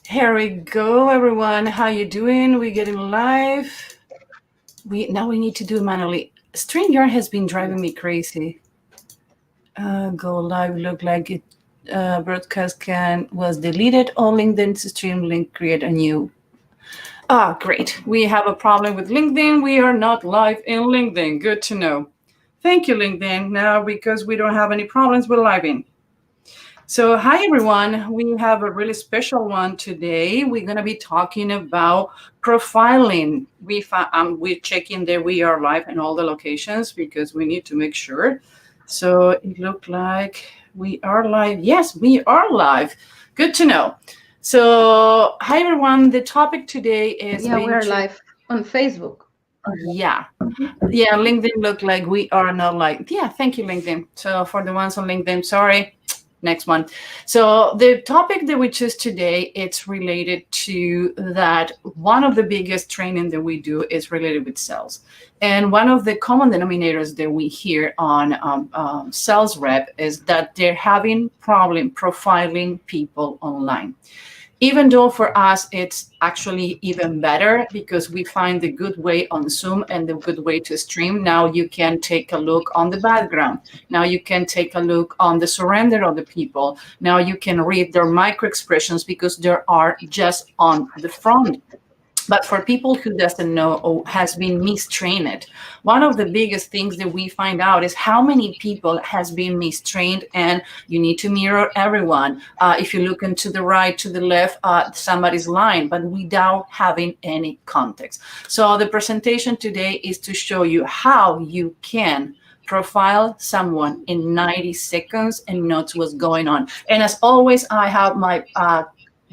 Here we go, everyone. How you doing? We getting live. We need to do it manually. StreamYard has been driving me crazy. Go live. Look like it. Broadcast was deleted. All LinkedIn stream link. Create a new. Great. We have a problem with LinkedIn. We are not live in LinkedIn. Good to know. Thank you, LinkedIn. Now because we don't have any problems with living. So hi, everyone. We have a really special one today. We're going to be talking about profiling. We're checking that we are live in all the locations because we need to make sure. So it looked like we are live. Yes, we are live. Good to know. So hi, everyone. The topic today is... Yeah, we're live on Facebook. Yeah. Yeah, LinkedIn looked like we are not live. Yeah, thank you, LinkedIn. So for the ones on LinkedIn, sorry. Next one. So the topic that we choose today, it's related to that one of the biggest training that we do is related with sales. And one of the common denominators that we hear on sales rep is that they're having problem profiling people online. Even though for us, it's actually even better because we find the good way on Zoom and the good way to stream. Now you can take a look on the background. Now you can take a look on the surrender of the people. Now you can read their micro expressions because they are just on the front. But for people who doesn't know or has been mistrained, one of the biggest things that we find out is how many people has been mistrained, and you need to mirror everyone. If you look into the right, to the left, somebody's lying, but without having any context. So the presentation today is to show you how you can profile someone in 90 seconds and note what's going on. And as always, I have my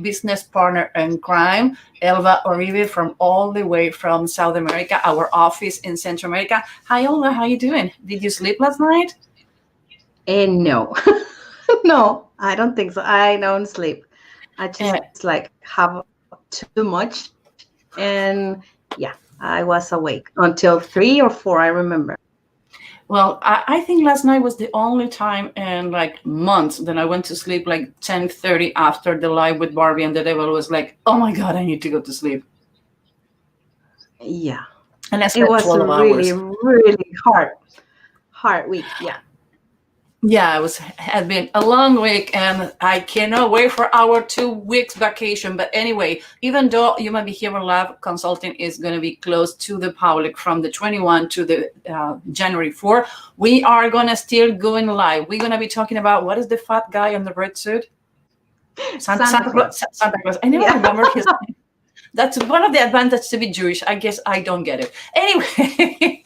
business partner in crime, Elva Oribe, from all the way from South America, our office in Central America. Hi, Elva, how you doing? Did you sleep last night? No, no, I don't think so. I don't sleep. I just have too much. And yeah, I was awake until 3 or 4, I remember. Well, I think last night was the only time in months that I went to sleep 10:30 after the live with Barbie, and the devil was like, oh my God, I need to go to sleep. Yeah. And I slept 12 really, hours. really hard week. Yeah. Yeah, had been a long week, and I cannot wait for our 2 weeks vacation. But anyway, even though Human Behavior Lab Consulting is going to be closed to the public from the 21 to the January 4, we are going to still going live. We're going to be talking about, what is the fat guy in the red suit? Santa Claus. Santa Claus. I never remember his name. That's one of the advantages to be Jewish. I guess I don't get it. Anyway,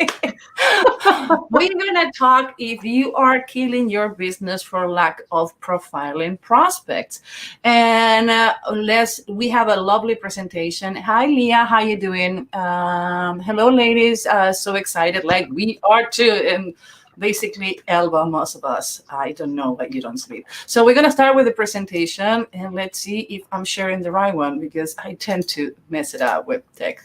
we're going to talk if you are killing your business for lack of profiling prospects. And we have a lovely presentation. Hi, Leah. How you doing? Hello, ladies. So excited. Like we are too. And basically, Elba, most of us, I don't know, but you don't sleep. So we're going to start with the presentation, and let's see if I'm sharing the right one because I tend to mess it up with tech.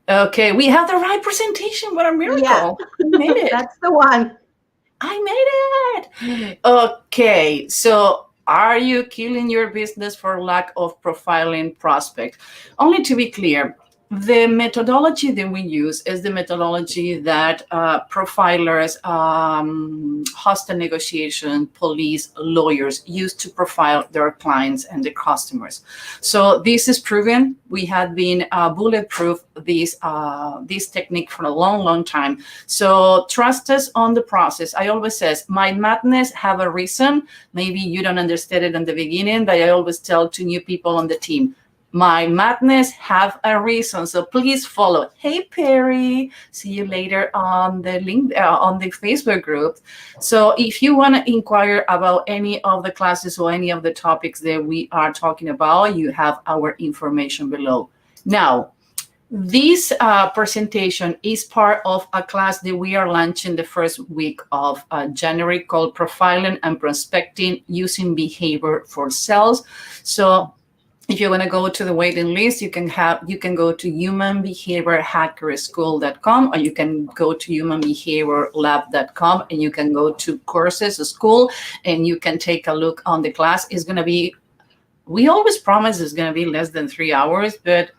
Okay, we have the right presentation. What a miracle. Yeah. We made it. That's the one. I made it. Okay, so are you killing your business for lack of profiling prospect? Only to be clear, the methodology that we use is the methodology that profilers, hostile negotiation, police, lawyers use to profile their clients and their customers. So this is proven. We have been bulletproof this technique for a long, long time. So trust us on the process. I always says, my madness have a reason. Maybe you don't understand it in the beginning, but I always tell to new people on the team, my madness have a reason, so please follow. Hey, Perry, see you later on the link on the Facebook group. So if you want to inquire about any of the classes or any of the topics that we are talking about, you have our information below. Now, this presentation is part of a class that we are launching the first week of January called Profiling and Prospecting Using Behavior for Sales. So if you want to go to the waiting list, you can go to humanbehaviorhackerschool.com, or you can go to humanbehaviorlab.com, and you can go to courses, school, and you can take a look on the class. It's going to be we always promise it's going to be less than 3 hours, but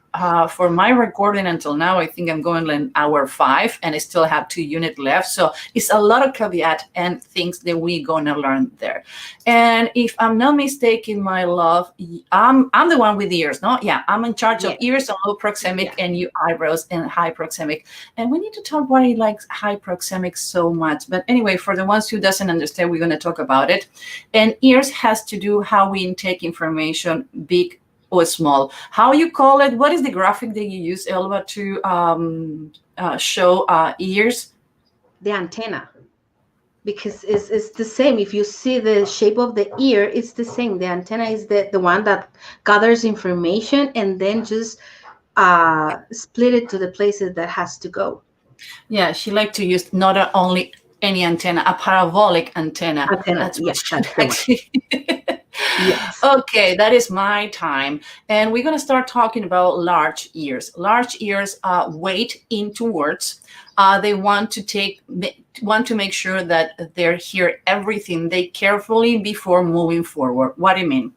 for my recording until now, I think I'm going like hour 5, and I still have 2 units left. So it's a lot of caveat and things that we're going to learn there. And if I'm not mistaken, my love, I'm the one with ears, no? Yeah, I'm in charge of ears and low proxemic, and you eyebrows and high proxemic. And we need to talk why he likes high proxemic so much. But anyway, for the ones who doesn't understand, we're going to talk about it. And ears has to do how we intake information, big or small. How you call it? What is the graphic that you use, Elba, to show ears? The antenna. Because it's the same. If you see the shape of the ear, it's the same. The antenna is the one that gathers information and then just split it to the places that has to go. Yeah, she liked to use not only any antenna, a parabolic antenna. That's what she likes. Yes. Okay, that is my time. And we're going to start talking about large ears. Large ears wait into words. They want to make sure that they hear everything they carefully before moving forward. What do you mean?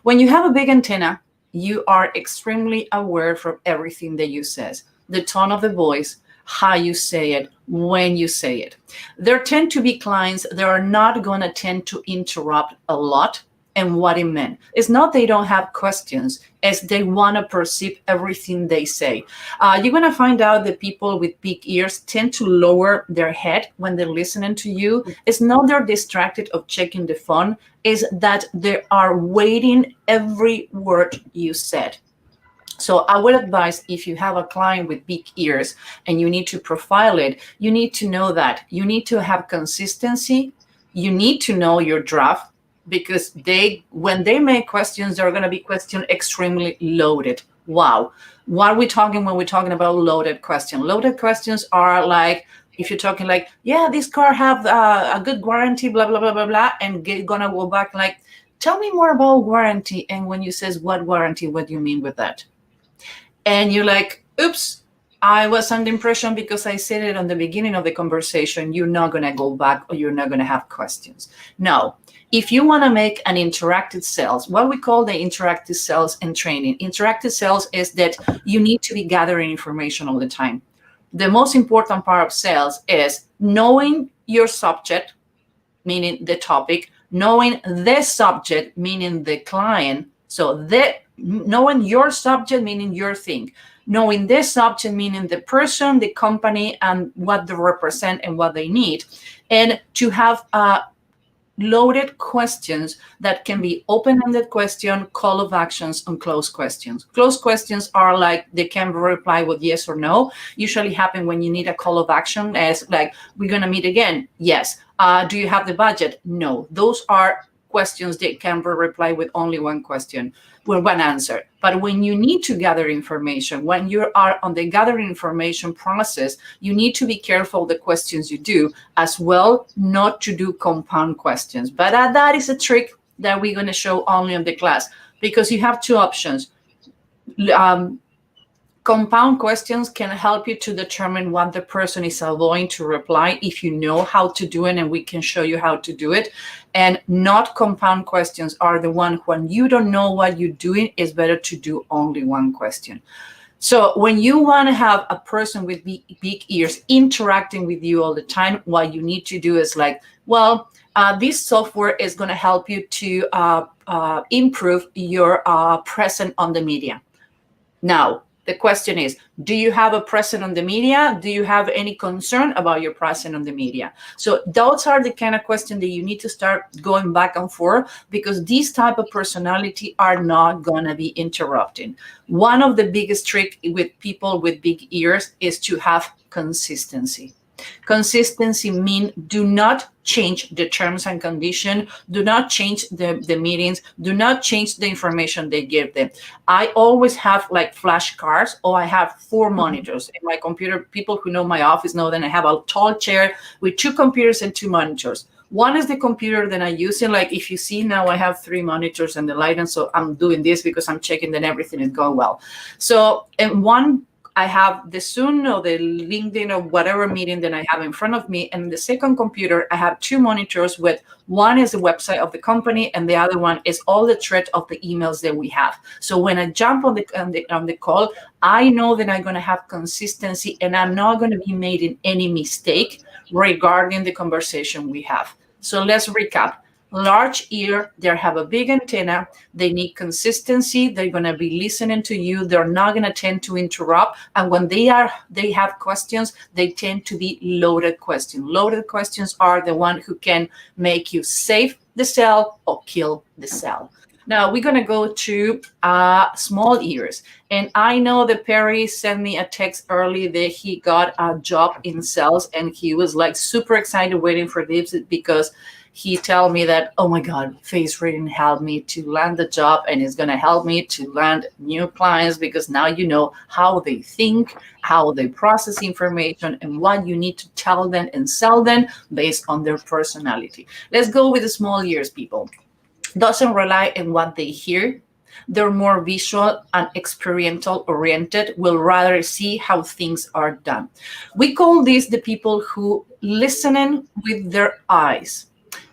When you have a big antenna, you are extremely aware from everything that you says, the tone of the voice, how you say it, when you say it. There tend to be clients that are not going to tend to interrupt a lot. And what it meant. It's not they don't have questions, it's they want to perceive everything they say. You're going to find out that people with big ears tend to lower their head when they're listening to you. It's not they're distracted of checking the phone, it's that they are waiting every word you said. So I would advise, if you have a client with big ears and you need to profile it, you need to know that you need to have consistency. You need to know your draft, because when they make questions, they're going to be questions extremely loaded. Wow. What are we talking when we're talking about loaded questions? Loaded questions are like, if you're talking like, yeah, this car have a good warranty, blah, blah, blah, blah, blah, and going to go back like, tell me more about warranty. And when you says what warranty, what do you mean with that? And you're like, oops, I was under impression because I said it on the beginning of the conversation, you're not going to go back or you're not going to have questions. No. If you want to make an interactive sales, what we call the interactive sales and training, interactive sales is that you need to be gathering information all the time. The most important part of sales is knowing your subject, meaning the topic, knowing the subject, meaning the client. So knowing your subject, meaning your thing, knowing the subject, meaning the person, the company, and what they represent and what they need, and to have loaded questions that can be open-ended question, call of actions, and closed questions. Closed questions are like they can reply with yes or no. Usually happen when you need a call of action, as like, we're going to meet again. Yes. Do you have the budget? No. Those are questions that can reply with only one question, with one answer. But when you need to gather information, when you are on the gathering information process, you need to be careful the questions you do, as well not to do compound questions. But that is a trick that we're going to show only in the class, because you have two options. Compound questions can help you to determine what the person is going to reply if you know how to do it, and we can show you how to do it. And not compound questions are the one when you don't know what you're doing, it's better to do only one question. So when you want to have a person with big ears interacting with you all the time, what you need to do is like, well, this software is going to help you to improve your presence on the media. Now, the question is, do you have a presence on the media? Do you have any concern about your presence on the media? So those are the kind of questions that you need to start going back and forth, because these type of personality are not going to be interrupting. One of the biggest tricks with people with big ears is to have consistency. Consistency means do not change the terms and conditions, do not change the meetings, do not change the information they give them. I always have like flashcards, or I have 4 monitors in my computer. People who know my office know that I have a tall chair with 2 computers and 2 monitors. One is the computer that I use, and like if you see now I have 3 monitors and the light, and so I'm doing this because I'm checking that everything is going well. So, and one I have the Zoom or the LinkedIn or whatever meeting that I have in front of me. And the second computer, I have two monitors with one is the website of the company and the other one is all the thread of the emails that we have. So when I jump on the call, I know that I'm going to have consistency and I'm not going to be made in any mistake regarding the conversation we have. So let's recap. Large ear, they have a big antenna, they need consistency, they're going to be listening to you, they're not going to tend to interrupt, and when they have questions, they tend to be loaded questions. Loaded questions are the one who can make you save the cell or kill the cell. Now we're going to go to small ears. And I know that Perry sent me a text early that he got a job in sales and he was like super excited waiting for this because he tell me that, oh my God, face reading helped me to land the job and it's going to help me to land new clients because now you know how they think, how they process information, and what you need to tell them and sell them based on their personality. Let's go with the small ears people. Doesn't rely on what they hear. They're more visual and experiential oriented, will rather see how things are done. We call these the people who listening with their eyes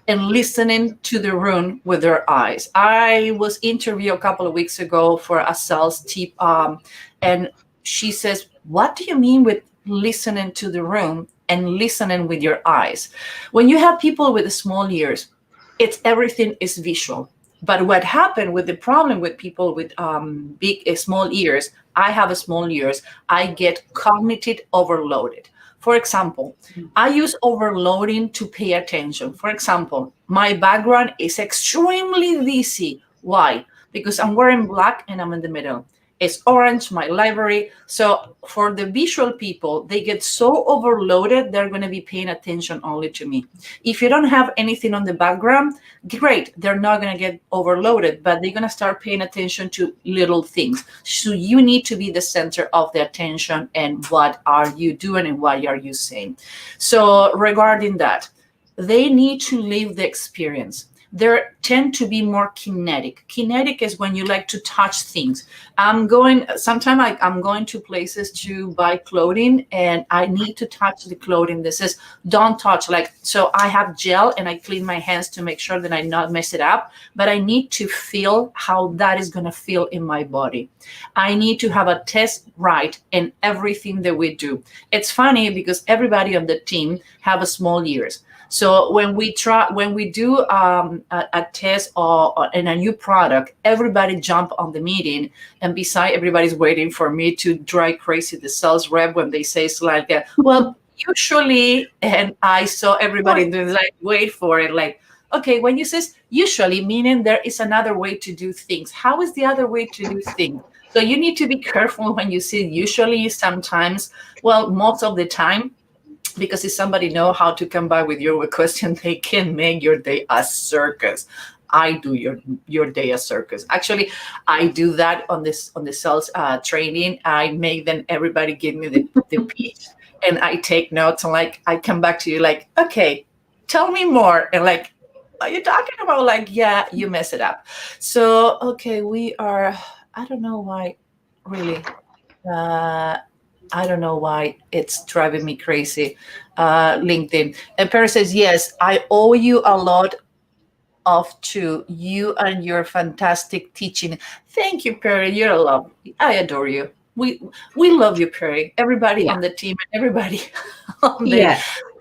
and listening to the room with their eyes. I was interviewed a couple of weeks ago for a sales tip, and she says, what do you mean with listening to the room and listening with your eyes? When you have people with small ears, everything is visual. But what happened with the problem with people with small ears, I have small ears, I get cognitive overloaded. For example, I use overloading to pay attention. For example, my background is extremely busy. Why? Because I'm wearing black and I'm in the middle. It's orange, my library. So for the visual people, they get so overloaded, they're going to be paying attention only to me. If you don't have anything on the background, great, they're not going to get overloaded, but they're going to start paying attention to little things. So you need to be the center of the attention and what are you doing and what are you saying. So regarding that, they need to live the experience. They tend to be more kinetic. Kinetic is when you like to touch things. I'm going to places to buy clothing and I need to touch the clothing. This is don't touch. So I have gel and I clean my hands to make sure that I not mess it up, but I need to feel how that is going to feel in my body. I need to have a test right in everything that we do. It's funny because everybody on the team have a small ears. So when we do a test or in a new product, everybody jump on the meeting, and beside everybody's waiting for me to drive crazy the sales rep when they say like, well, usually, and I saw everybody like wait for it, like, okay, when you says usually, meaning there is another way to do things. How is the other way to do things? So you need to be careful when you say usually, sometimes, well, most of the time. Because if somebody know how to come by with your question, they can make your day a circus. I do your day a circus. Actually, I do that on the sales training. I make them everybody give me the pitch, and I take notes. And like I come back to you like, okay, tell me more. And like, are you talking about like, yeah, you mess it up. So okay, we are. I don't know why, really. I don't know why it's driving me crazy. LinkedIn. And Perry says, yes, I owe you a lot of you and your fantastic teaching. Thank you, Perry. You're a love. I adore you. We love you, Perry. Everybody on the team and everybody on the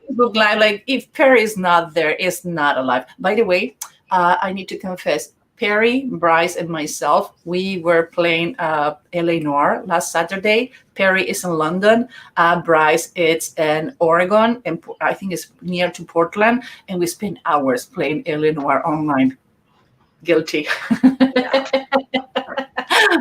Facebook Live. Like if Perry is not there, it's not alive. By the way, I need to confess, Perry, Bryce, and myself, we were playing LA Noir last Saturday. Perry is in London. Bryce is in Oregon, and I think it's near to Portland. And we spent hours playing LA Noir online. Guilty.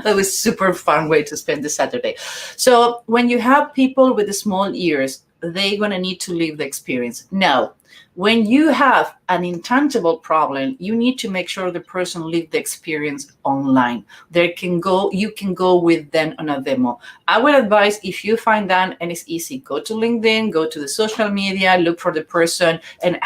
That was super fun way to spend the Saturday. So when you have people with the small ears, they're going to need to live the experience. Now, When you have an intangible problem, you need to make sure the person lived the experience online. You can go with them on a demo. I would advise, if you find that and it's easy, go to LinkedIn, go to the social media, look for the person, and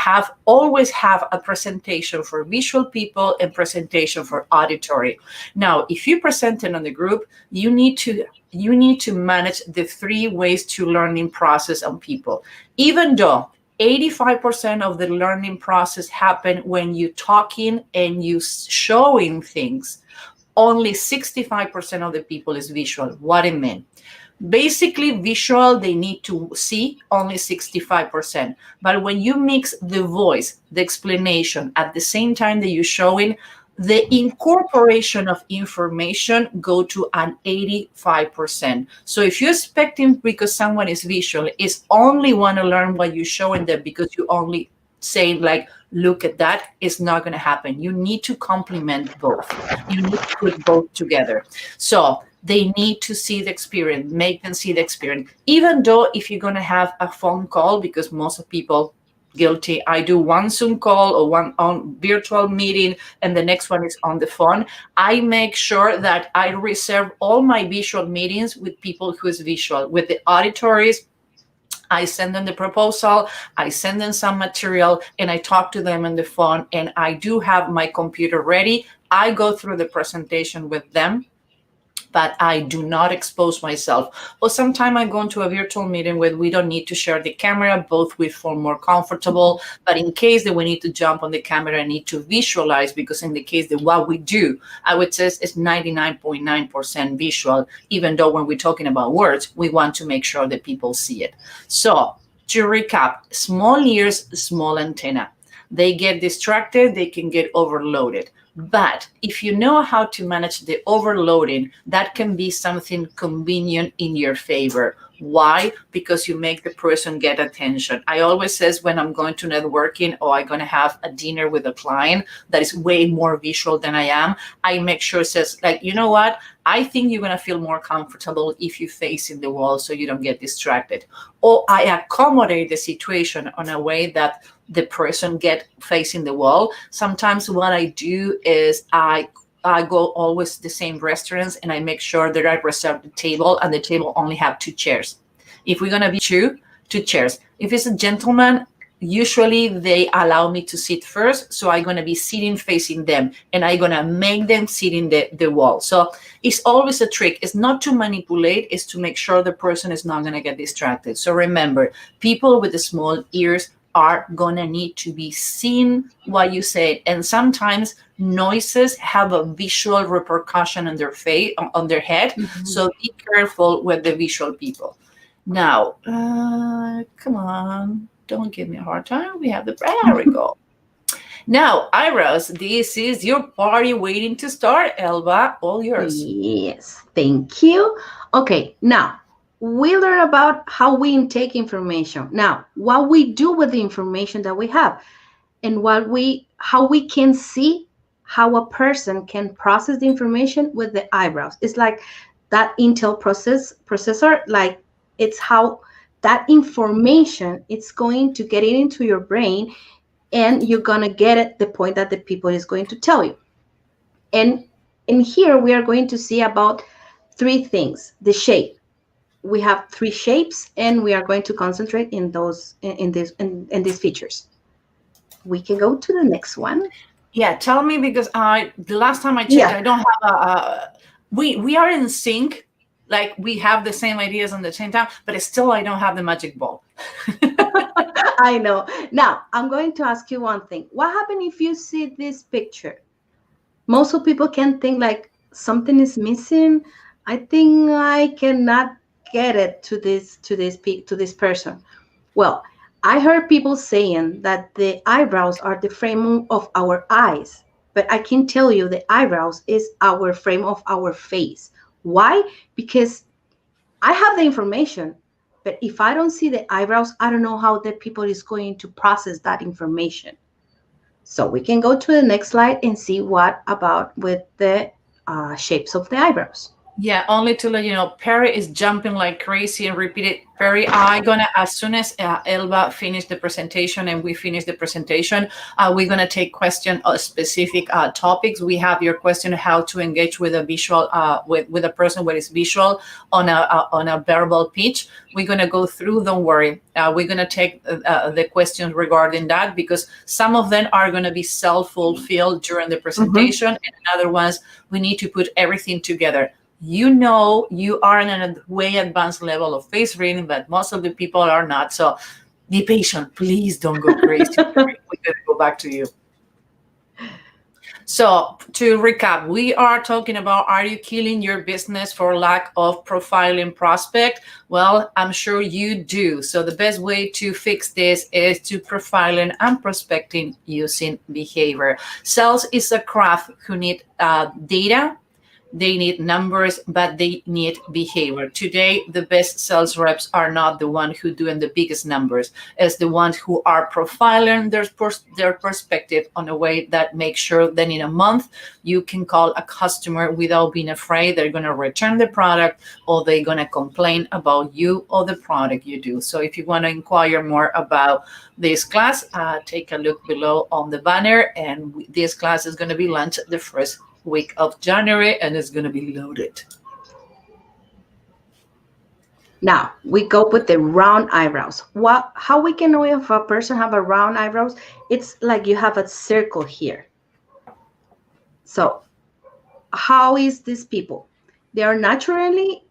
always have a presentation for visual people and presentation for auditory. Now, if you present it on the group, you need to manage the 3 ways to learning process on people. Even though 85% of the learning process happen when you talking and you showing things, only 65% of the people is visual. What it mean? Basically, visual, they need to see, only 65%. But when you mix the voice, the explanation, at the same time that you're showing, the incorporation of information go to an 85%. So if you're expecting, because someone is visual, is only want to learn what you're showing them because you only saying like, look at that, it's not going to happen. You need to complement both. You need to put both together. So they need to see the experience, make them see the experience. Even though if you're going to have a phone call, because most of people guilty, I do one Zoom call or one on virtual meeting and the next one is on the phone. I make sure that I reserve all my visual meetings with people who is visual. With the auditories, I send them the proposal, I send them some material, and I talk to them on the phone, and I do have my computer ready. I go through the presentation with them, but I do not expose myself. Or sometimes I go into a virtual meeting where we don't need to share the camera, both we feel more comfortable. But in case that we need to jump on the camera, I need to visualize, because in the case that what we do, I would say it's 99.9% visual, even though when we're talking about words, we want to make sure that people see it. So to recap, small ears, small antenna. They get distracted, they can get overloaded. But if you know how to manage the overloading, that can be something convenient in your favor. Why? Because you make the person get attention. I always says when I'm going to networking or I'm going to have a dinner with a client that is way more visual than I am, I make sure it says like, you know what? I think you're going to feel more comfortable if you face in the wall so you don't get distracted. Or I accommodate the situation in a way that the person get facing the wall. Sometimes what I do is I go always the same restaurants and I make sure that I reserve the table and the table only have 2 chairs. If we're going to be two chairs. If it's a gentleman, usually they allow me to sit first. So I'm going to be sitting facing them and I'm going to make them sit in the wall. So it's always a trick. It's not to manipulate. It's to make sure the person is not going to get distracted. So remember, people with the small ears are going to need to be seen what you say. And sometimes noises have a visual repercussion on their face, on their head. Mm-hmm. So be careful with the visual people. Now, come on. Don't give me a hard time. We have there we go. Now, Iros, this is your party waiting to start. Elba, all yours. Yes, thank you. Okay, now we learn about how we intake information. Now, what we do with the information that we have, and how we can see how a person can process the information with the eyebrows. It's like that Intel processor, like it's how that information, it's going to get it into your brain, and you're gonna get it the point that the people is going to tell you. And in here, we are going to see about 3 things. The shape. We have 3 shapes, and we are going to concentrate in those in these features. We can go to the next one. Yeah, tell me, because the last time I checked, I don't have we are in sync, like we have the same ideas on the same time, but still I don't have the magic ball. I know. Now I'm going to ask you one thing. What happens if you see this picture? Most of people can think like something is missing. I think I cannot get it to this person. Well, I heard people saying that the eyebrows are the frame of our eyes, but I can tell you the eyebrows is our frame of our face. Why? Because I have the information, but if I don't see the eyebrows, I don't know how the people is going to process that information. So we can go to the next slide and see what about with the shapes of the eyebrows. Yeah, only to let you know, Perry is jumping like crazy and repeated. Perry, I gonna as soon as Elba finish the presentation and we finish the presentation, we're gonna take question of specific topics. We have your question how to engage with a visual with a person who is visual on a verbal pitch. We're gonna go through. Don't worry. We're gonna take the questions regarding that because some of them are gonna be self-fulfilled during the Mm-hmm. presentation, and other ones we need to put everything together. You know, you are in a way advanced level of face reading, but most of the people are not. So be patient. Please don't go crazy. We're going to go back to you. So to recap, we are talking about, are you killing your business for lack of profiling prospect? Well, I'm sure you do. So the best way to fix this is to profiling and prospecting using behavior. Sales is a craft who need data, they need numbers, but they need behavior. Today, the best sales reps are not the ones who doing the biggest numbers. It's the ones who are profiling their perspective on a way that makes sure that in a month you can call a customer without being afraid they're going to return the product or they're going to complain about you or the product you do. So if you want to inquire more about this class, take a look below on the banner. And this class is going to be launched the first week of January and it's going to be loaded. Now we go with the round eyebrows. What? How we can know if a person have a round eyebrows? It's like you have a circle here. So how is these people? They are naturally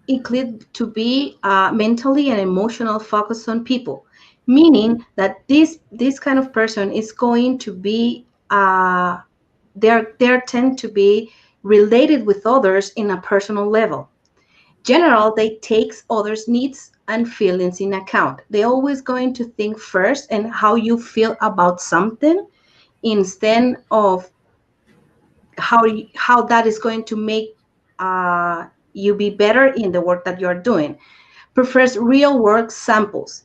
inclined to be mentally and emotional focused on people, meaning that this kind of person is going to be they tend to be related with others in a personal level. General, they takes others' needs and feelings in account. They're always going to think first and how you feel about something instead of how that is going to make you be better in the work that you're doing. Prefers real work samples.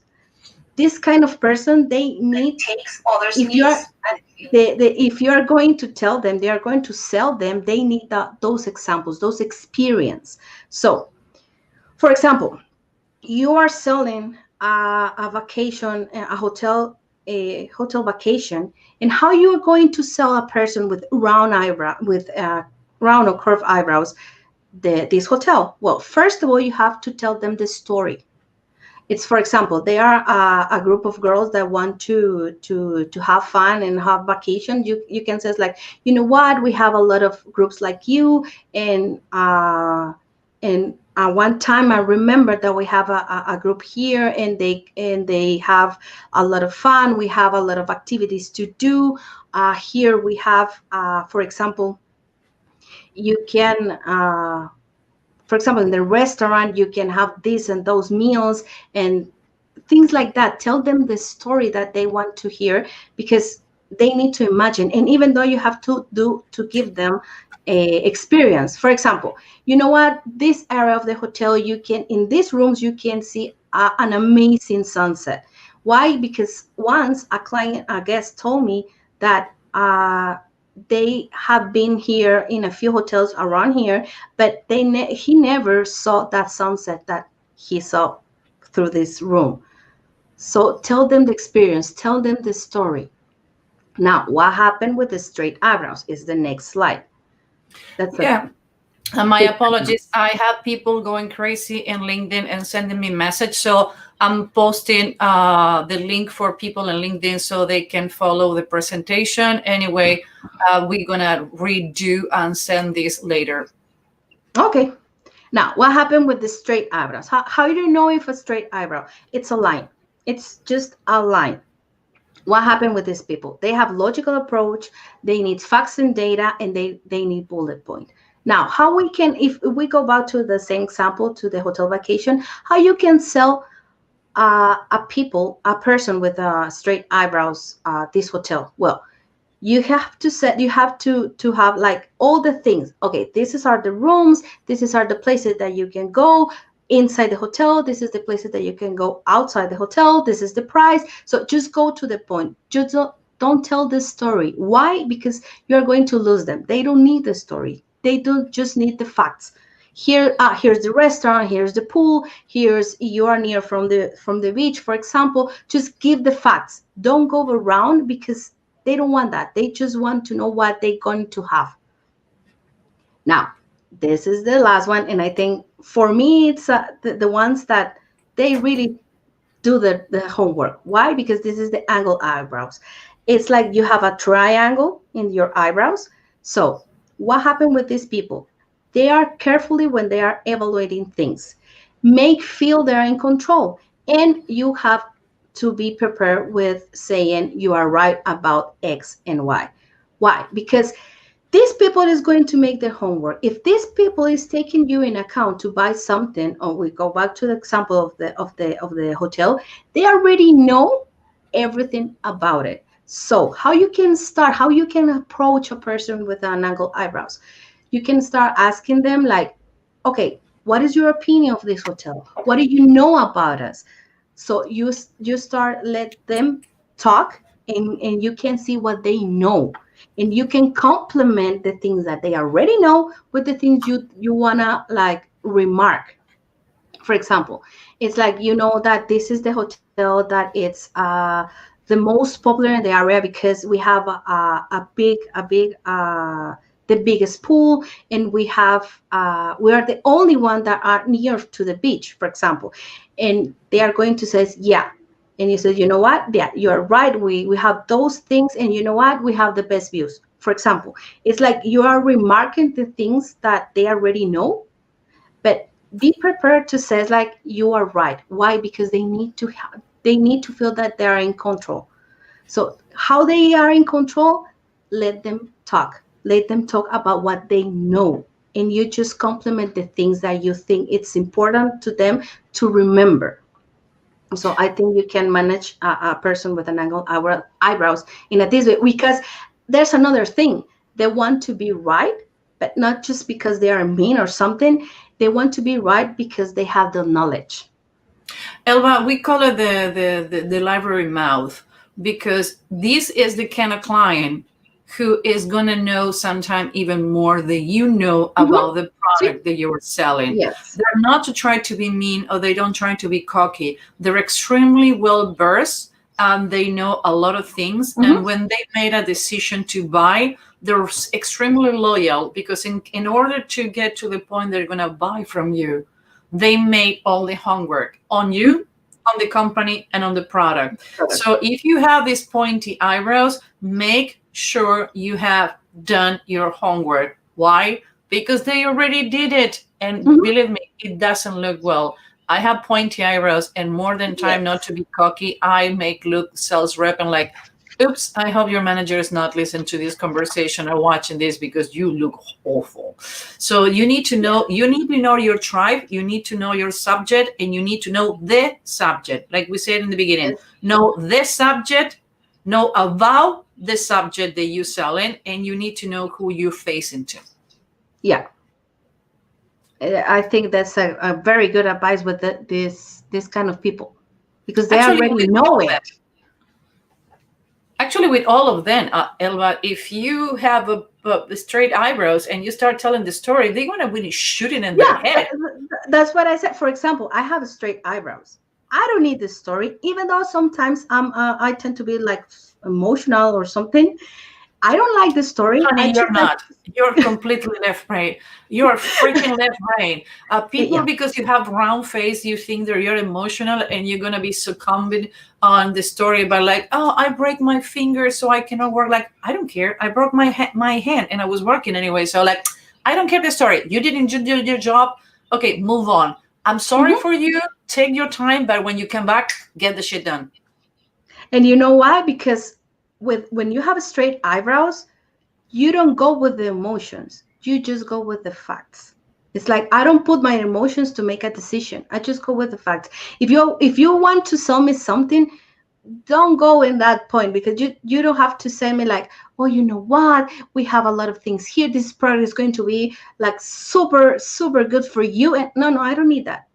This kind of person, they need, Takes others' if you're needs and if you're going to tell them, they are going to sell them, they need those examples, those experience. So for example, you are selling a vacation, a hotel vacation, and how you are going to sell a person with round or curved eyebrows this hotel? Well, first of all, you have to tell them the story. It's, for example, they are a group of girls that want to have fun and have vacation. You can say it's like, you know what, we have a lot of groups like you, and one time I remember that we have a group here, and they have a lot of fun. We have a lot of activities to do. Here we have, for example, you can. For example, in the restaurant, you can have this and those meals and things like that. Tell them the story that they want to hear, because they need to imagine. And even though you have to give them a experience. For example, you know what, this area of the hotel, you can, in these rooms, you can see an amazing sunset. Why? Because once a guest told me that they have been here in a few hotels around here, but he never saw that sunset that he saw through this room. So tell them the experience, tell them the story. Now, what happened with the straight eyebrows is the next slide. That's a yeah. My big apologies. I have people going crazy in LinkedIn and sending me message. So I'm posting the link for people in LinkedIn so they can follow the presentation. Anyway, we're gonna redo and send this later. Okay. Now, what happened with the straight eyebrows? How do you know if a straight eyebrow? It's a line. It's just a line. What happened with these people? They have logical approach, they need facts and data, and they need bullet point. Now, how we can, if we go back to the same example, to the hotel vacation, how you can sell a person with straight eyebrows this hotel? Well, you have to have like all the things. Okay, this are the rooms, this are the places that you can go inside the hotel, this is the places that you can go outside the hotel, this is the price. So just go to the point. Just don't tell the story. Why? Because you're going to lose them. They don't need the story, they don't just need the facts. Here's the restaurant, here's the pool, here's you are near from the beach, for example. Just give the facts. Don't go around, because they don't want that. They just want to know what they're going to have. Now, this is the last one, and I think for me, it's the ones that they really do the homework. Why? Because this is the angled eyebrows. It's like you have a triangle in your eyebrows. So what happened with these people? They are carefully when they are evaluating things, make feel they're in control. And you have to be prepared with saying you are right about X and Y. Why? Because these people is going to make their homework. If this people is taking you in account to buy something, or we go back to the example of the hotel, they already know everything about it. So how you can start, how you can approach a person with an angled eyebrows? You can start asking them like, okay, what is your opinion of this hotel? What do you know about us? So you start let them talk, and you can see what they know, and you can complement the things that they already know with the things you wanna like remark. For example, it's like, that this is the hotel that it's the most popular in the area because we have the biggest pool, and we are the only one that are near to the beach, for example. And they are going to say, yeah. And you said, you know what? Yeah, you are right. We have those things, and you know what? We have the best views. For example, it's like you are remarking the things that they already know, but be prepared to say like you are right. Why? Because they need to feel that they are in control. So how they are in control, let them talk. Let them talk about what they know. And you just complement the things that you think it's important to them to remember. So I think you can manage a person with an angled eyebrows in a this way, because there's another thing. They want to be right, but not just because they are mean or something. They want to be right because they have the knowledge. Elba, we call it the library mouth, because this is the kind of client who is going to know sometime even more than you know Mm-hmm. about the See? product that you're selling. Yes. They're not to try to be mean, or they don't try to be cocky. They're extremely well versed, and they know a lot of things. Mm-hmm. And when they made a decision to buy, they're extremely loyal, because in order to get to the point they're going to buy from you, they made all the homework on you, on the company, and on the product. So if you have these pointy eyebrows, make sure you have done your homework. Why? Because they already did it. And Mm-hmm. believe me, it doesn't look well. I have pointy eyebrows, and more than time, not Yes. to be cocky, I make look sales rep and like, oops, I hope your manager is not listening to this conversation or watching this, because you look awful. So you need to know, your tribe, you need to know your subject, and you need to know the subject. Like we said in the beginning, Yes. know the subject, know about the subject that you sell in, and you need to know who you're facing to. Yeah. I think that's a very good advice with this kind of people, because they Actually, already with know all of them. it. Actually, with all of them, Elba, if you have straight eyebrows and you start telling the story, they're going to really shoot it in their Yeah, head. that's what I said. For example, I have straight eyebrows. I don't need this story, even though sometimes I tend to be like emotional or something. I don't like the story. I Honey, you're just like, not. You're completely left brain. You're freaking left brain. People, yeah. because you have round face, you think that you're emotional, and you're gonna be succumbing on the story about like, oh, I break my finger so I cannot work. Like, I don't care. I broke my hand and I was working anyway. So like, I don't care the story. You didn't do your job. Okay, move on. I'm sorry Mhm. for you. Take your time, but when you come back, get the shit done. And you know why? Because when you have straight eyebrows, you don't go with the emotions. You just go with the facts. It's like I don't put my emotions to make a decision. I just go with the facts. If you want to sell me something, don't go in that point, because you don't have to say me like, oh, you know what, we have a lot of things here, this product is going to be like super super good for you. And no, I don't need that.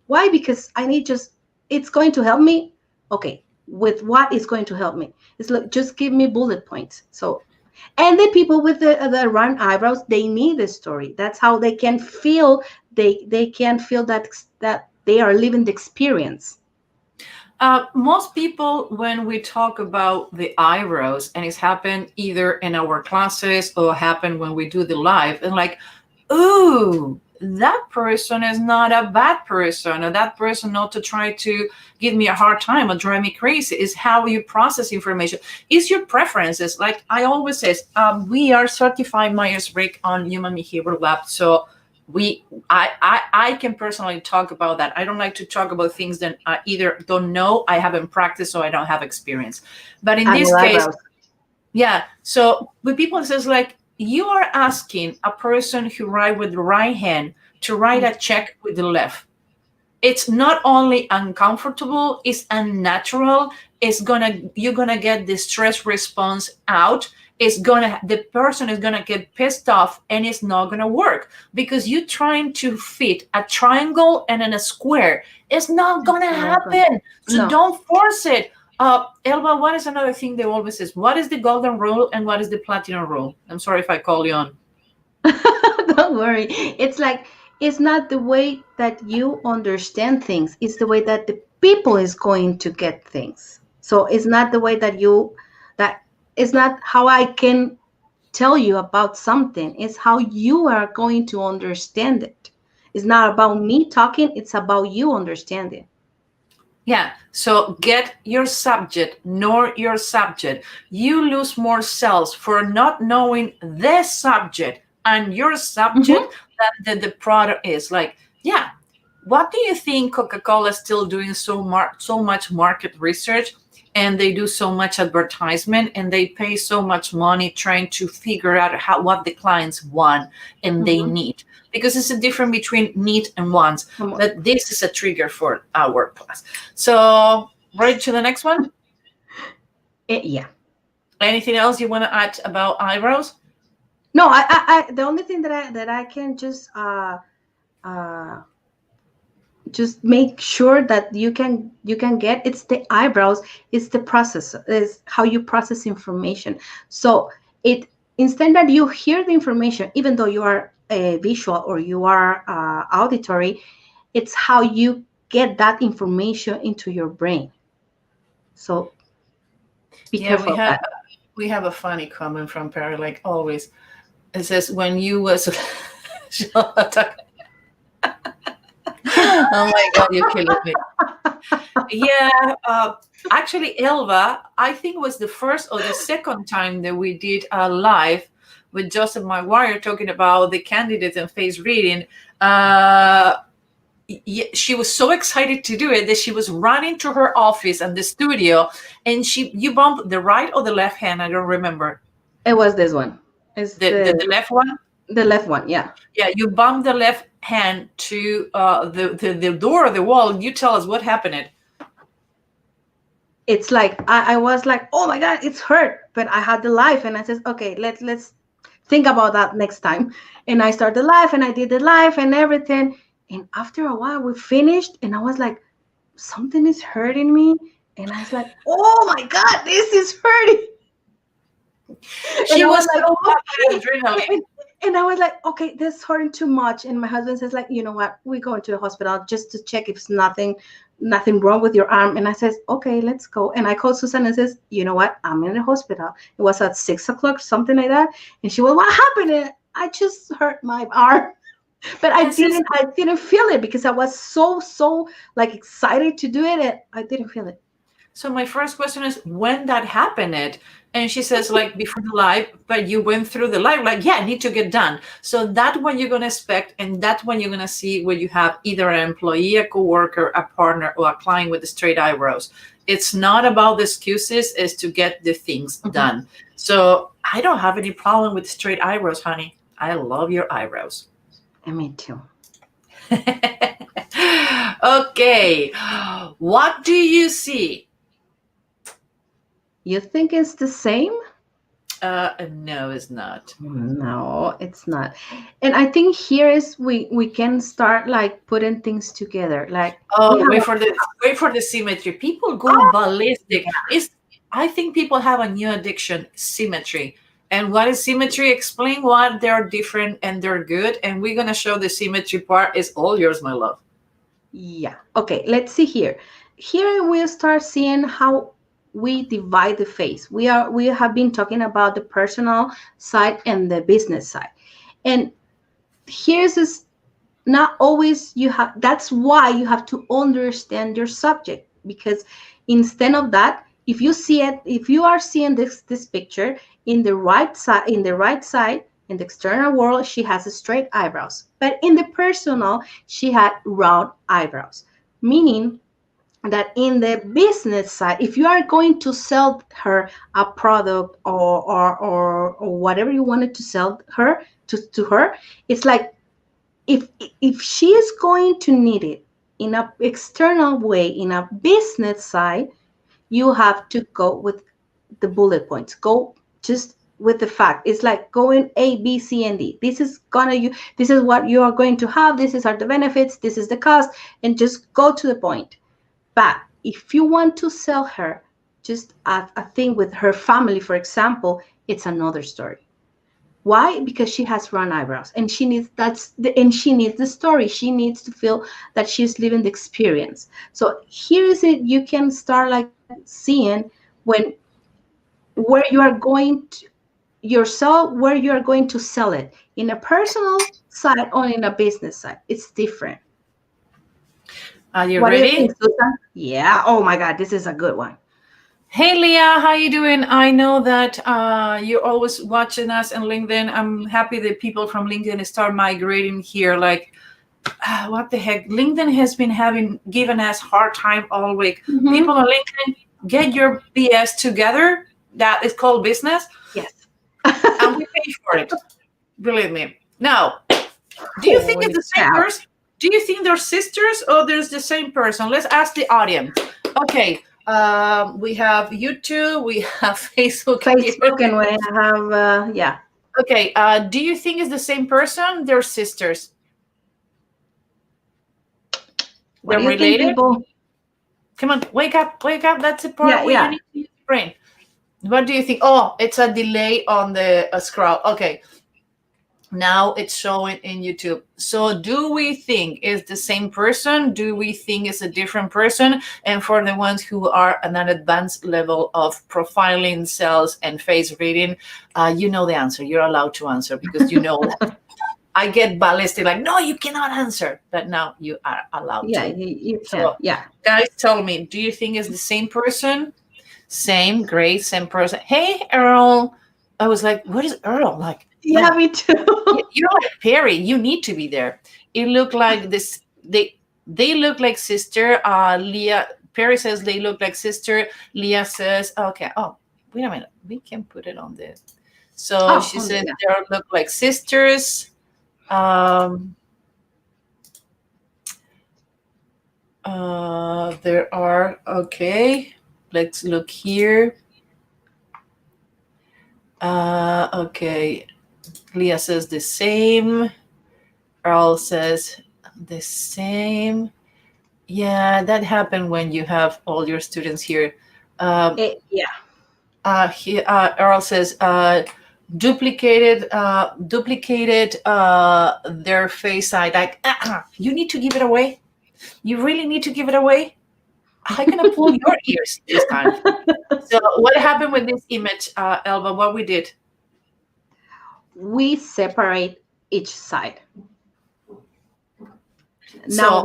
Why? Because I need just, it's going to help me. Okay, with what is going to help me? It's like, just give me bullet points. So And the people with the round eyebrows, they need a story. That's how they can feel. They can feel that they are living the experience. Most people, when we talk about the eyebrows, and it's happened either in our classes or happened when we do the live, and like, ooh, that person is not a bad person, or that person not to try to give me a hard time or drive me crazy. Is how you process information. Is your preferences. Like I always say, we are certified Myers-Briggs on Human Behavior Lab, so I can personally talk about that. I don't like to talk about things that I either don't know, I haven't practiced, or I don't have experience. But in this case, yeah. So with people, it says like you are asking a person who write with the right hand to write a check with the left. It's not only uncomfortable, it's unnatural. You're gonna get the stress response out. The person is gonna get pissed off, and it's not gonna work because you're trying to fit a triangle and in a square. It's not gonna happen. So don't force it. Elba, what is another thing they always says? What is the golden rule and what is the platinum rule? I'm sorry if I call you on. Don't worry. It's like, it's not the way that you understand things. It's the way that the people is going to get things. So it's not the way that it's not how I can tell you about something. It's how you are going to understand it. It's not about me talking. It's about you understanding. Yeah. So get your subject, know your subject. You lose more cells for not knowing the subject and your subject than the product is. Like, yeah. What do you think Coca-Cola is still doing so much market research, and they do so much advertisement, and they pay so much money trying to figure out what the clients want and they need? Because it's a difference between need and wants. But this is a trigger for our class. So right to the next one. Yeah. Anything else you want to add about eyebrows? No, I the only thing that I can just make sure that you can get, it's the eyebrows, it's the process, is how you process information. So it, instead that you hear the information, even though you are visual or you are auditory, it's how you get that information into your brain. So be careful of that. We have a funny comment from Perry, like always. It says, when you was oh my God, you're killing me. Yeah, actually, Elva, I think was the first or the second time that we did a live with Joseph Maguire talking about the candidates and face reading. She was so excited to do it that she was running to her office and the studio, and you bumped the right or the left hand. I don't remember. It was this one. It's the left one. The left one, yeah. Yeah, you bumped the left hand to the door or the wall. You tell us what happened. It's like I was like, oh my God, it's hurt. But I had the live, and I said, okay, let's think about that next time. And I started the live, and I did the live and everything. And after a while, we finished, and I was like, something is hurting me. And I was like, oh my God, this is hurting. She was like, adrenaline. And I was like, okay, this is hurting too much. And my husband says, like, you know what? We're going to the hospital just to check if it's nothing wrong with your arm. And I says, okay, let's go. And I called Susan and says, you know what? I'm in the hospital. It was at 6 o'clock, something like that. And she was, what happened? I just hurt my arm. But I didn't feel it because I was so like excited to do it. And I didn't feel it. So my first question is, when that happened? And she says, like, before the live, but you went through the live, like, yeah, I need to get done. So that's when you're going to expect, and that's when you're going to see where you have either an employee, a coworker, a partner, or a client with the straight eyebrows. It's not about the excuses, it's to get the things done. So I don't have any problem with straight eyebrows, honey. I love your eyebrows. And me too. Okay. What do you see? You think it's the same? No, it's not. No, it's not. And I think here is we can start like putting things together. Like, wait for the symmetry. People go ballistic. I think people have a new addiction, symmetry. And what is symmetry? Explain what they're different and they're good. And we're going to show the symmetry part is all yours, my love. Yeah. Okay, let's see here. Here we'll start seeing how we divide the face. We have been talking about the personal side and the business side. And here's this, not always you have, that's why you have to understand your subject, because instead of that, if you see it, if you are seeing this picture in the right side, in the external world, she has straight eyebrows, but in the personal she had round eyebrows, meaning that in the business side, if you are going to sell her a product, or whatever you wanted to sell her to her, it's like, if she is going to need it in a external way, in a business side, you have to go with the bullet points. Go just with the fact. It's like going A, B, C, and D. This is what you are going to have. This is are the benefits. This is the cost, and just go to the point. But if you want to sell her just a thing with her family, for example, it's another story. Why? Because she has round eyebrows, and she needs she needs the story. She needs to feel that she's living the experience. So here is it. You can start like seeing when where you are going to yourself, where you are going to sell it in a personal side or in a business side. It's different. Are you What ready? do you think, Susan? Yeah. Oh my God, this is a good one. Hey, Leah, how you doing? I know that you're always watching us on LinkedIn. I'm happy that people from LinkedIn start migrating here. Like, what the heck? LinkedIn has been given us hard time all week. Mm-hmm. People on LinkedIn, get your BS together. That is called business. Yes. And we pay for it. Believe me. Now, do you think it's the same person? Do you think they're sisters or there's the same person? Let's ask the audience. Okay. We have YouTube, we have Facebook, and we have yeah. Okay, do you think it's the same person? They're sisters. What they're related. Think, people? Come on, wake up! That's the part where you need to use your brain. What do you think? Oh, it's a delay on the scroll. Okay. Now it's showing in YouTube. So do we think it's the same person? Do we think it's a different person? And for the ones who are at an advanced level of profiling, sales, and face reading, you know the answer. You're allowed to answer because you know that. I get ballistic, like, no, you cannot answer. But now you are allowed to. Yeah, you can. So, yeah. Guys, tell me, do you think it's the same person? Same, great, same person. Hey, Earl. I was like, what is Earl? Like, yeah, me too. You're like Perry. You need to be there. It looked like this. They look like sister. Leah Perry says they look like sister. Leah says, okay. Oh, wait a minute. We can put it on this. So she said they look like sisters. There are okay. Let's look here. Okay. Leah says the same. Earl says the same. Yeah, that happened when you have all your students here. Yeah. Earl says duplicated their face side. Like, you need to give it away. You really need to give it away. I'm gonna pull your ears this time. So what happened with this image, Elba? What we did? We separate each side. Now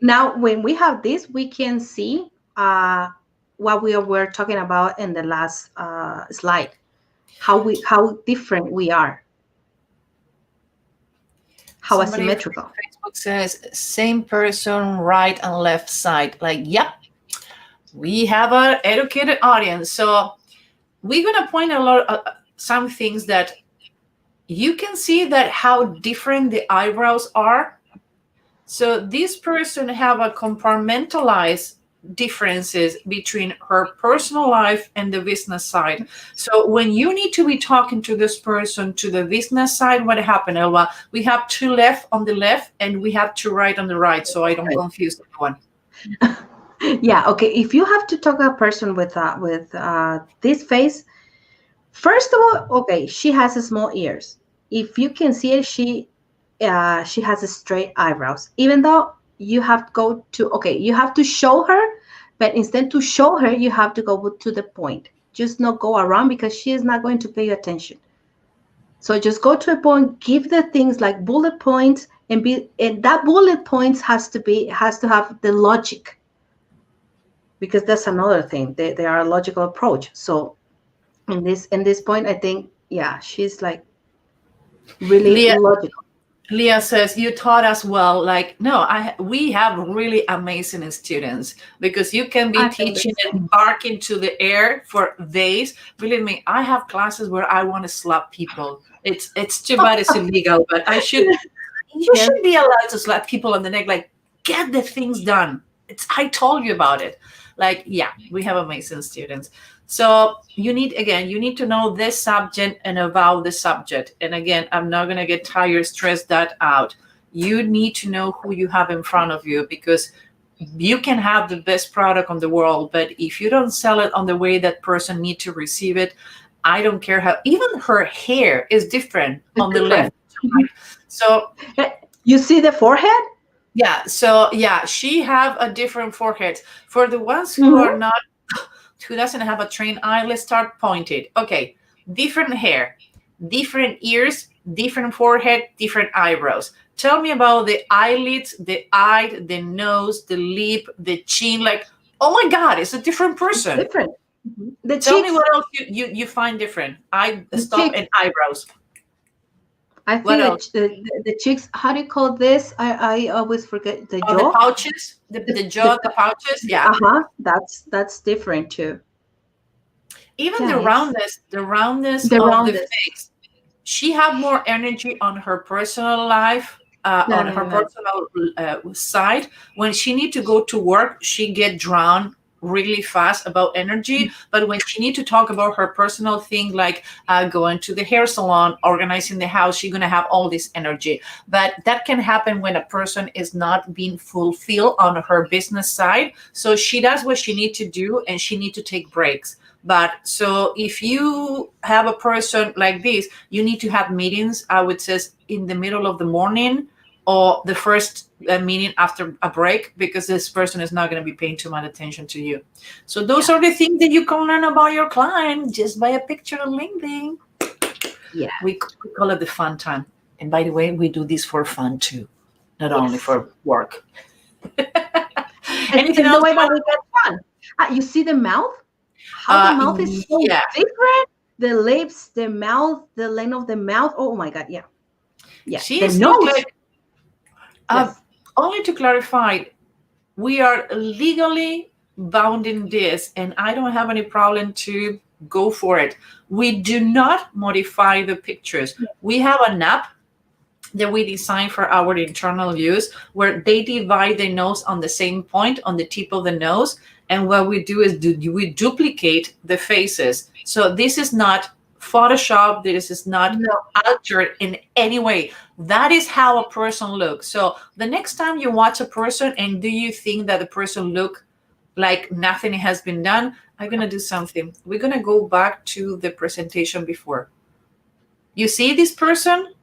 now when we have this, we can see what we were talking about in the last slide, how different we are, how asymmetrical. Facebook says same person, right and left side. Like, yep, we have an educated audience. So we're gonna point a lot of some things that you can see that how different the eyebrows are. So this person have a compartmentalized differences between her personal life and the business side. So when you need to be talking to this person to the business side, what happened, Elba? We have two left on the left and we have two right on the right. So I don't confuse anyone. Yeah. Okay. If you have to talk to a person with this face, First of all, okay, she has a small ears. If you can see it, she has a straight eyebrows. Even though you have to go to, okay, you have to show her, but instead to show her, you have to go to the point. Just not go around because she is not going to pay attention. So just go to a point, give the things like bullet points, and that bullet points has to have the logic, because that's another thing. They are a logical approach. So in this point, I think, yeah, she's like really Leah, logical. Leah says, you taught us well. Like, no, we have really amazing students, because you can be I think teaching the and same. bark into the air for days. Believe me, I have classes where I want to slap people. It's too bad it's illegal, but you Yeah, should be allowed to slap people on the neck, like, get the things done. I told you about it. Like, yeah, we have amazing students. So you need to know this subject and about the subject. And again, I'm not going to get tired, stress that out. You need to know who you have in front of you, because you can have the best product on the world, but if you don't sell it on the way that person need to receive it, I don't care how, even her hair is different it's on the left different. to right. So You see the forehead? yeah, so yeah, she have a different forehead. For the ones who Mm-hmm. are not, who doesn't have a trained eye, let's start pointed. Okay, different hair, different ears, different forehead, different eyebrows. Tell me about the eyelids, the eye, the nose, the lip, the chin. Like, oh my God, it's a different It's person. different. The Tell me cheeks, what else you find different. Eye, the stop, cheeks. and eyebrows. I What think else? the cheeks. How do you call this? I always forget the Oh, the jaw. pouches, the jaw, the pouches. Yeah, That's different too. even Yeah, it's the roundness the of the roundest. face. She have more energy on her personal life, on Than her in the personal side. When she need to go to work, she get drawn really fast about energy. But when she need to talk about her personal thing, like going to the hair salon, organizing the house, she's gonna have all this energy. But that can happen when a person is not being fulfilled on her business side. So she does what she need to do, and she need to take breaks. But so if you have a person like this, you need to have meetings, I would say, in the middle of the morning or the first meeting after a break, because this person is not going to be paying too much attention to you. So those Yeah. are the things that you can learn about your client just by a picture on LinkedIn. Yeah. We call it the fun time. And by the way, we do this for fun too, not only Yes. for work. And Anything the else way you that want we get fun. You see the mouth? How the to? mouth is so Yeah. different. The lips, the mouth, the length of the mouth. Oh my God. Yeah. Yeah. The She's look nose. like, Yes. only to clarify, we are legally bound in this, and I don't have any problem to go for it. We do not modify the pictures. We have an app that we design for our internal use, where they divide the nose on the same point on the tip of the nose. And what we do is we duplicate the faces. So this is not Photoshop. This is not No. altered in any way. That is how a person looks. So the next time you watch a person and do you think that the person look like nothing has been done, I'm going to do something. We're going to go back to the presentation before. You see this person?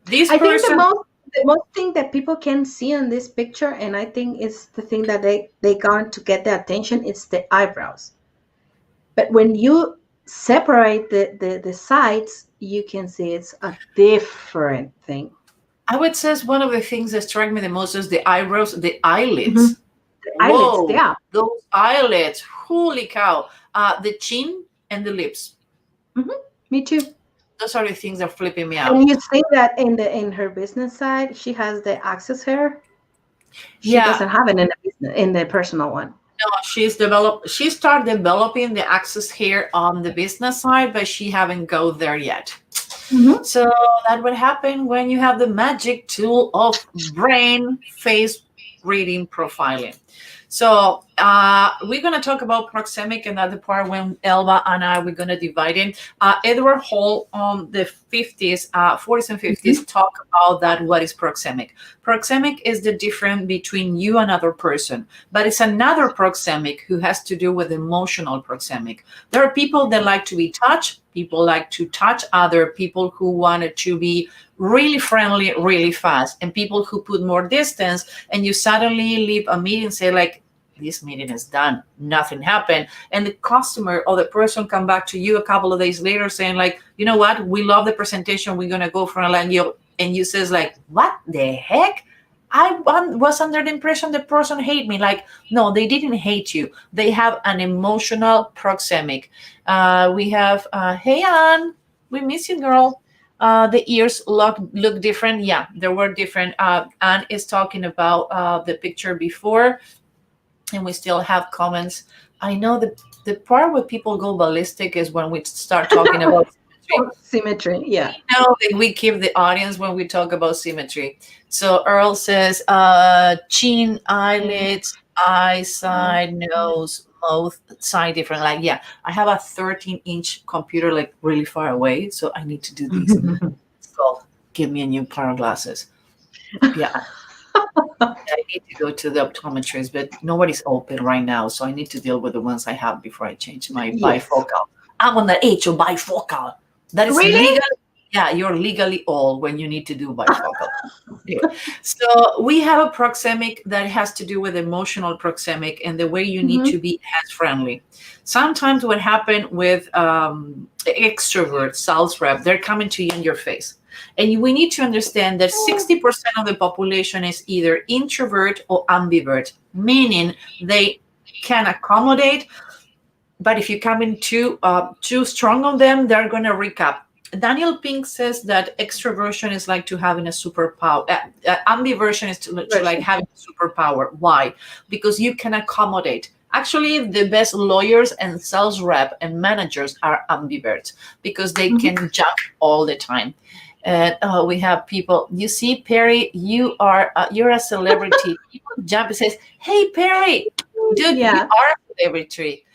This I think person, the most thing that people can see in this picture, and I think it's the thing that they going to get the attention, is the eyebrows. But when you separate the sides, you can see it's a different thing. I would say one of the things that strike me the most is the eyebrows, the eyelids. Mhm. The eyelids, Whoa, yeah. those eyelids! Holy cow! The chin and the lips. Me too. Those are the things that are flipping me out. And you see that in her business side, she has the access hair. She Yeah, doesn't have it in the business, in the personal one. no, She started developing the access hair on the business side, but she haven't go there yet. Mhm. So that would happen when you have the magic tool of brain face reading profiling. So we're going to talk about proxemic and other part when Elba and I we're going to divide it. Edward Hall on the 50s, 40s and 50s talk about that. What is proxemic? Proxemic is the difference between you and another person, but it's another proxemic who has to do with emotional proxemic. There are people that like to be touched. People like to touch other people who wanted to be really friendly, really fast, and people who put more distance. And you suddenly leave a meeting, say like, this meeting is done, nothing happened, and the customer or the person come back to you a couple of days later saying like, you know what, we love the presentation, we're going to go for a land. And you says like, what the heck, was under the impression the person hate me. Like, no, they didn't hate you, they have an emotional proxemic. We have hey Anne, we miss you, girl. The ears look different. Yeah, there were different. Anne is talking about the picture before, and we still have comments. I know the part where people go ballistic is when we start talking about symmetry. Symmetry, yeah. We know that we keep the audience when we talk about symmetry. So Earl says chin, eyelids, eye side, nose, mouth side different. Like, yeah, I have a 13-inch computer like really far away, so I need to do these. So give me a new pair of glasses. Yeah. I need to go to the optometrist, but nobody's open right now, so I need to deal with the ones I have before I change my bifocal. I'm on the age of bifocal. That is really legal. Yeah, you're legally old when you need to do bifocal. Yeah. So we have a proxemic that has to do with emotional proxemic and the way you need to be hands friendly. Sometimes what happened with extroverts, sales rep, they're coming to you in your face. And we need to understand that 60% of the population is either introvert or ambivert, meaning they can accommodate, but if you come in too strong on them, they're going to recap. Daniel Pink says that extroversion is like to having a superpower. Ambiversion is to like having a superpower. Why? Because you can accommodate. Actually, the best lawyers and sales rep and managers are ambiverts because they can jump all the time. And we have people. You see, Perry, you're a celebrity. People jump and says, "Hey, Perry, dude, you are a celebrity."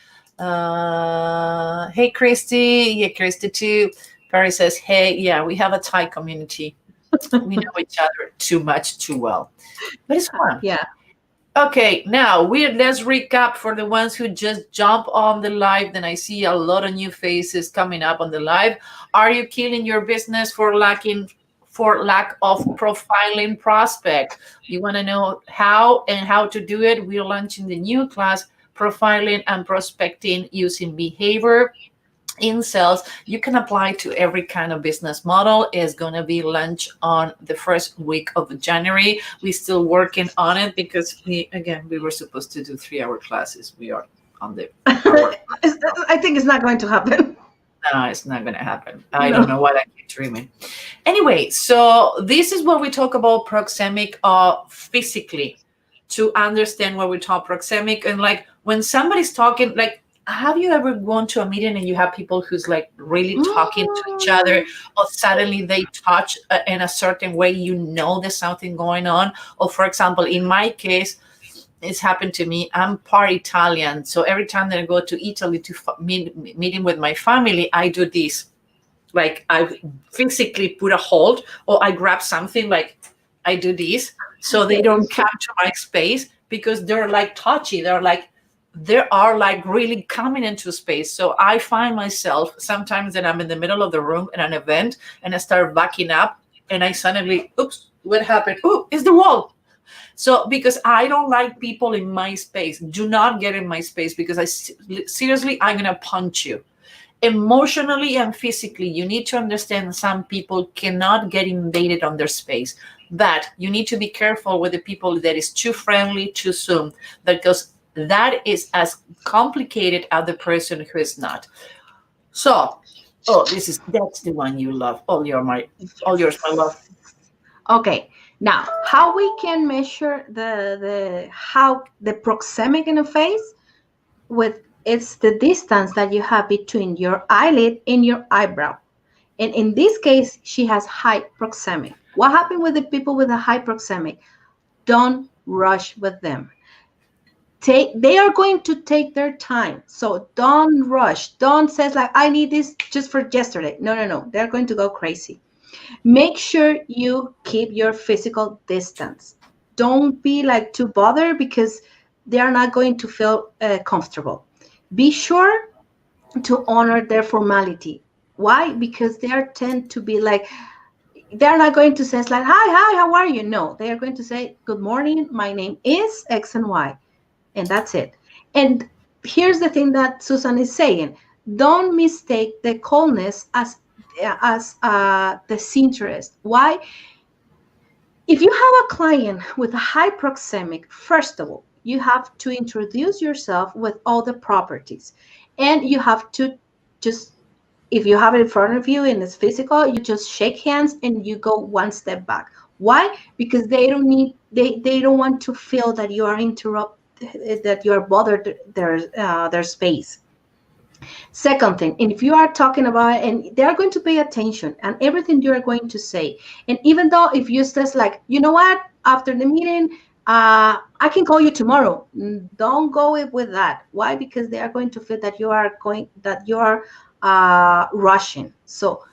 Hey, Christy, yeah, Christy too. Perry says, "Hey, yeah, we have a Thai community. We know each other too much, too well, but it's fun." Yeah. Okay, now let's recap for the ones who just jump on the live. Then I see a lot of new faces coming up on the live. Are you killing your business for lack of profiling prospect? You want to know how and how to do it? We're launching the new class, Profiling and Prospecting Using Behavior in Sales. You can apply to every kind of business model. Is going to be launched on the first week of January. We're still working on it because we were supposed to do 3-hour classes. We are on the hour. I think it's not going to happen. No, it's not going to happen. I don't know what I keep dreaming. Anyway, so this is what we talk about proxemic physically, to understand what we talk proxemic. And like when somebody's talking, like, have you ever gone to a meeting and you have people who's like really talking to each other, or suddenly they touch in a certain way, you know there's something going on? Or for example, in my case, it's happened to me. I'm part Italian, so every time that I go to Italy to meeting with my family, I do this. Like I physically put a hold, or I grab something, like I do this, so they don't come to my space because they're like touchy. They are like really coming into space. So I find myself sometimes that I'm in the middle of the room at an event and I start backing up and I suddenly, oops, what happened? Oh, it's the wall. So because I don't like people in my space, do not get in my space because seriously, I'm going to punch you. Emotionally and physically, you need to understand some people cannot get invaded on their space. But you need to be careful with the people that is too friendly too soon, because that is as complicated as the person who is not. So, that's the one you love. All yours, my love. Okay, now how we can measure how the proxemic in a face with it's the distance that you have between your eyelid and your eyebrow. And in this case, she has high proxemic. What happened with the people with a high proxemic? Don't rush with them. they are going to take their time. So don't rush. Don't say like, I need this just for yesterday. No, no, no. They're going to go crazy. Make sure you keep your physical distance. Don't be like too bothered because they are not going to feel comfortable. Be sure to honor their formality. Why? Because they are tend to be like, they're not going to say like, hi, how are you? No, they are going to say, good morning, my name is X and Y, and that's it. And here's the thing that Susan is saying: don't mistake the coldness as disinterest. Why? If you have a client with a high proxemic, first of all, you have to introduce yourself with all the properties, and you have to just, if you have it in front of you and it's physical, you just shake hands and you go one step back. Why? Because they don't want to feel that you are that you are bothered their space. Second thing, and if you are talking about it, and they are going to pay attention and everything you are going to say, and even though if you says like, you know what, after the meeting, I can call you tomorrow. Don't go with that. Why? Because they are going to feel that you are rushing. So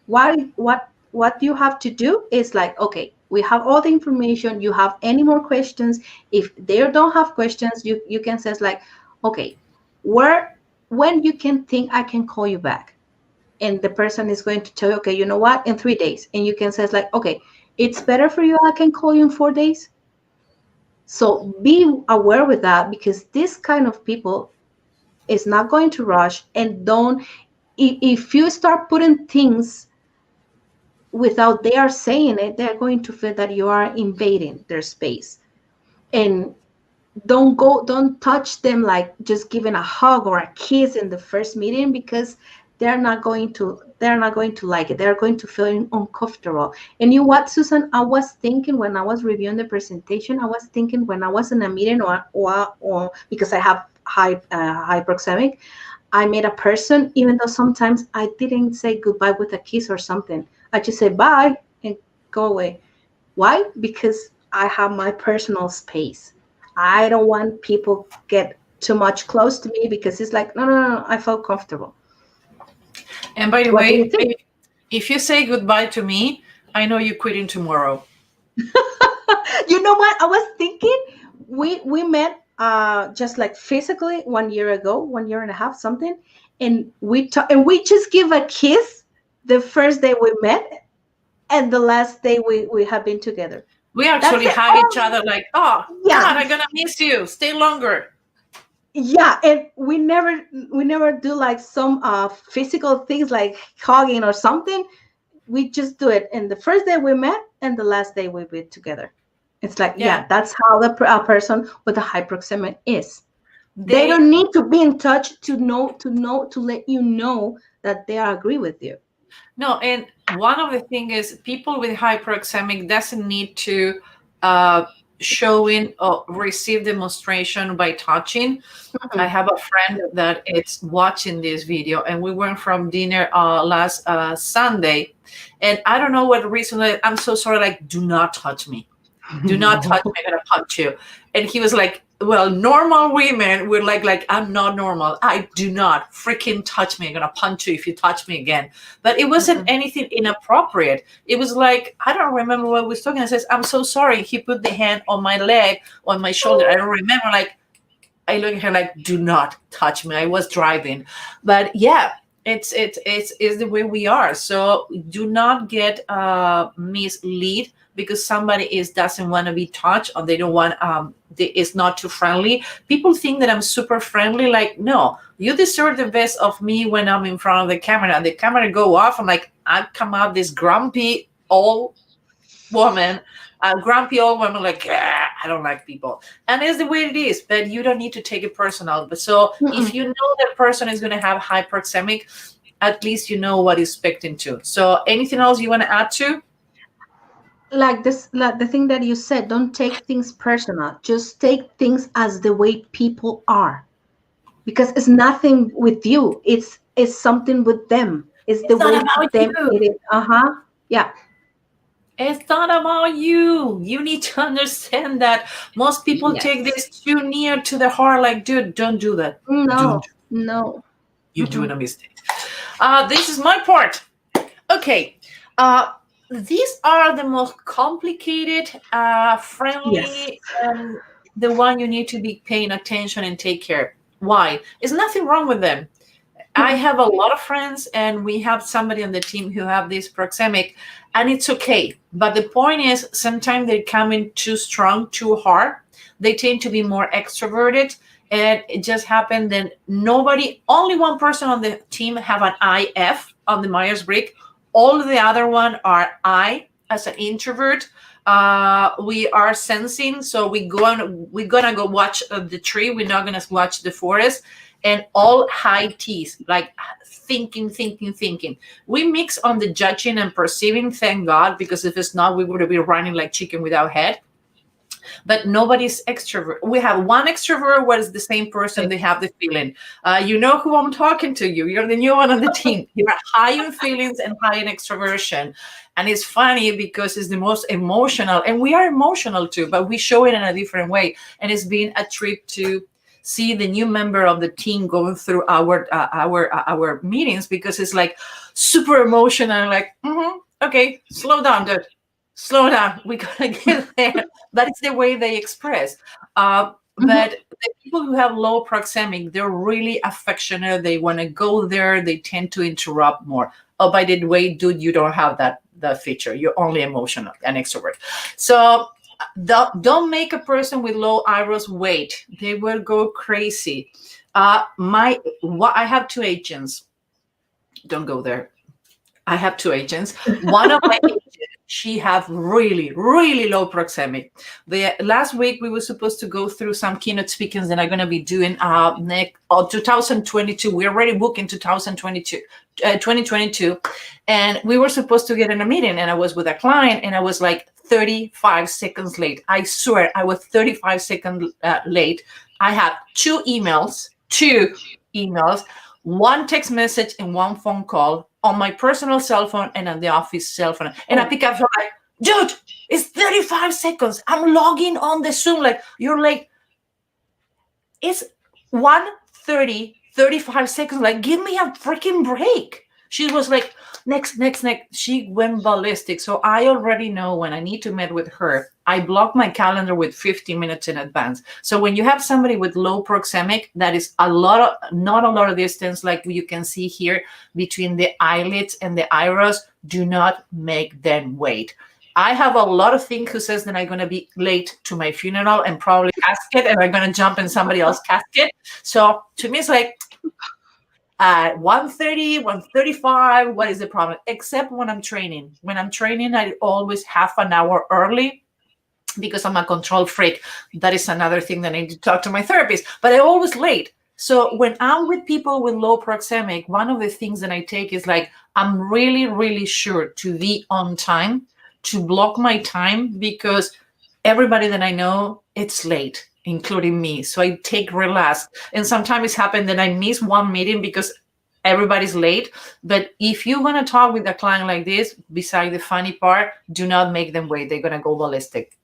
what you have to do is like, okay, we have all the information. You have any more questions? If they don't have questions, you can say like, okay, where when you can think I can call you back, and the person is going to tell you, okay, you know what, in 3 days, and you can say like, okay, it's better for you, I can call you in 4 days. So be aware with that, because this kind of people is not going to rush. And don't, if you start putting things without they are saying it, they're going to feel that you are invading their space. And don't touch them like just giving a hug or a kiss in the first meeting, because they're not going to like it. They're going to feel uncomfortable. And you know what, Susan, I was thinking when I was reviewing the presentation, I was thinking when I was in a meeting, or because I have high proxemic, I met a person, even though sometimes I didn't say goodbye with a kiss or something, I just say bye and go away. Why? Because I have my personal space. I don't want people get too much close to me, because it's like, no, no, no, no, I felt comfortable. And by the What do you way, think? if you say goodbye to me, I know you're quitting tomorrow. You know what? I was thinking we met just like physically 1 year ago, 1 year and a half, something, and we just give a kiss the first day we met, and the last day we have been together. We That's actually it. hug each Oh, other like, oh, God, yeah. I'm going to miss you. Stay longer. Yeah, and we never do like some physical things like hugging or something. We just do it in the first day we met and the last day we were together. It's like, Yeah. yeah, that's how a person with a high proximity is. They They don't need to be in touch to let you know that they agree with you. No, and one of the thing is people with hyperoxemic doesn't need to uh, show in or receive demonstration by touching. I Mhm. have a friend that is watching this video, and we went from dinner last Sunday, and I don't know what reason. I'm so sorry. Like, do not touch me. Do not touch me. I'm gonna punch you. And he was like, well, normal women were like, I'm not normal. I do not freaking touch me. I'm gonna punch you if you touch me again. But it wasn't Mhm. anything inappropriate. It was like, I don't remember what we was talking. I says, I'm so sorry. He put the hand on my leg, on my shoulder. I don't remember. Like, I look at her like, do not touch me. I was driving. But yeah, it's the way we are. So do not get misled because somebody doesn't want to be touched, or they don't want it's not too friendly. People think that I'm super friendly. Like, no, you deserve the best of me when I'm in front of the camera. And the camera go off, I'm like, I come out this grumpy old woman, a grumpy old woman, like, "Ah, I don't like people." And it's the way it is, but you don't need to take it personal. But so if Mm-mm. you know that person is going to have hyperxemic, at least you know what is expecting to. So anything else you want to add to? Like this, like the thing that you said, don't take things personal. Just take things as the way people are, because it's nothing with you. It's something with them. It's the It's not way about them you. it is. Uh-huh. Yeah. It's not about you. You need to understand that most people take Yes. this too near to the heart. Like, dude, don't do that. No, Don't. no. You're doing Mm-mm. a mistake. This is my part. Okay. These are the most complicated, Yes. friendly, and the one you need to be paying attention and take care. Why? There's nothing wrong with them. I Mm-mm. have a lot of friends, and we have somebody on the team who have this proxemic, and it's okay. But the point is, sometimes they come in too strong, too hard. They tend to be more extroverted, and it just happened that only one person on the team have an IF on the Myers-Briggs. All the other one are I as an introvert. We are sensing, so we're gonna go watch the tree. We're not gonna watch the forest, and all high T's, like thinking, thinking, thinking. We mix on the judging and perceiving, thank God, because if it's not, we would be running like chicken without head. But nobody's extrovert. We have one extrovert where it's the same person, they have the feeling. You know who I'm talking to. You're the new one on the team. You're high in feelings and high in extroversion. And it's funny because it's the most emotional, and we are emotional too, but we show it in a different way. And it's been a trip to see the new member of the team going through our meetings, because it's like super emotional, like, okay, slow down, dude, slow down, we gotta get there. That is the way they express. Mm-hmm. But the people who have low proxemic, they're really affectionate. They want to go there. They tend to interrupt more. Oh, by the way, dude, you don't have that feature. You're only emotional and extrovert. So don't make a person with low iris wait. They will go crazy. I have two agents. Don't go there. I have two agents. One of my agents, she have really, really low proxemic. The last week we were supposed to go through some keynote speakings that I'm going to be doing next 2022. We already booked in 2022, and we were supposed to get in a meeting. And I was with a client, and I was like 35 seconds late. I swear I was 35 seconds late. I had two emails, one text message, and one phone call on my personal cell phone and on the office cell phone. And I Oh, pick up, so like, dude, it's 35 seconds. I'm logging on the Zoom. Like, you're late. It's 1:30, 35 seconds. Like, give me a freaking break. She was like, next, next, next. She went ballistic. So I already know when I need to meet with her, I block my calendar with 15 minutes in advance. So when you have somebody with low proxemic, that is not a lot of distance, like you can see here between the eyelids and the iris, do not make them wait. I have a lot of things who says that I'm going to be late to my funeral and probably casket, and I'm going to jump in somebody else's casket. So to me, it's like, at 1:30, 1:35, what is the problem? Except when I'm training. When I'm training, I always half an hour early because I'm a control freak. That is another thing that I need to talk to my therapist, but I'm always late. So when I'm with people with low proxemic, one of the things that I take is like, I'm really, really sure to be on time, to block my time, because everybody that I know, it's late, including me. So I take relax. And sometimes it's happened that I miss one meeting because everybody's late. But if you're going to talk with a client like this, beside the funny part, do not make them wait. They're going to go ballistic.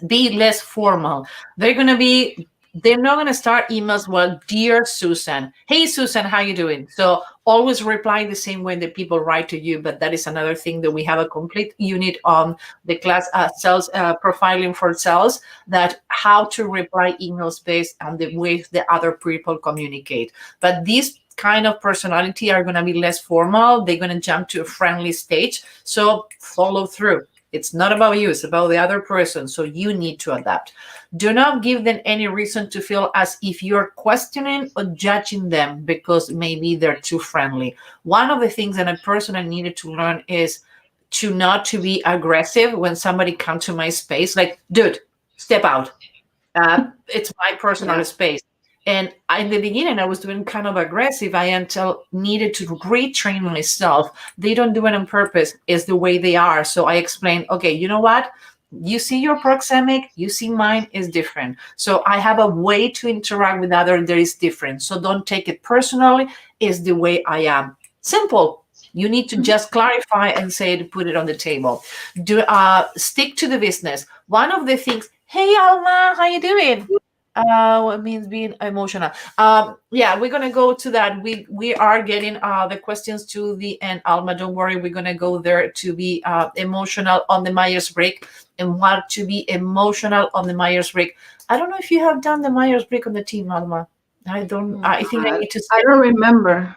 Be less formal. They're not going to start emails, well, dear Susan, hey Susan, how you doing? So always reply the same way that people write to you. But that is another thing that we have a complete unit on the class, sales profiling for sales, that how to reply emails based on the ways the other people communicate. But these kind of personality are going to be less formal. They're going to jump to a friendly stage. So follow through. It's not about you, it's about the other person. So you need to adapt. Do not give them any reason to feel as if you're questioning or judging them because maybe they're too friendly. One of the things that I personally needed to learn is to not to be aggressive when somebody comes to my space. Like, dude, step out. It's my personal yeah. space. And in the beginning, I was doing kind of aggressive. I until needed to retrain myself. They don't do it on purpose. It's the way they are. So I explained, okay, you know what? You see your proxemic, you see mine is different. So I have a way to interact with others that is different. So don't take it personally. It's the way I am. Simple. You need to just clarify and say to put it on the table. Stick to the business. One of the things, hey Alma, how you doing? What means being emotional. Yeah, we're gonna go to that. We are getting the questions to the end. Alma, don't worry, we're gonna go there to be emotional on the Myers-Briggs and what to be emotional on the Myers-Briggs. I don't know if you have done the Myers-Briggs on the team, Alma. I don't. I think I need to. I don't remember.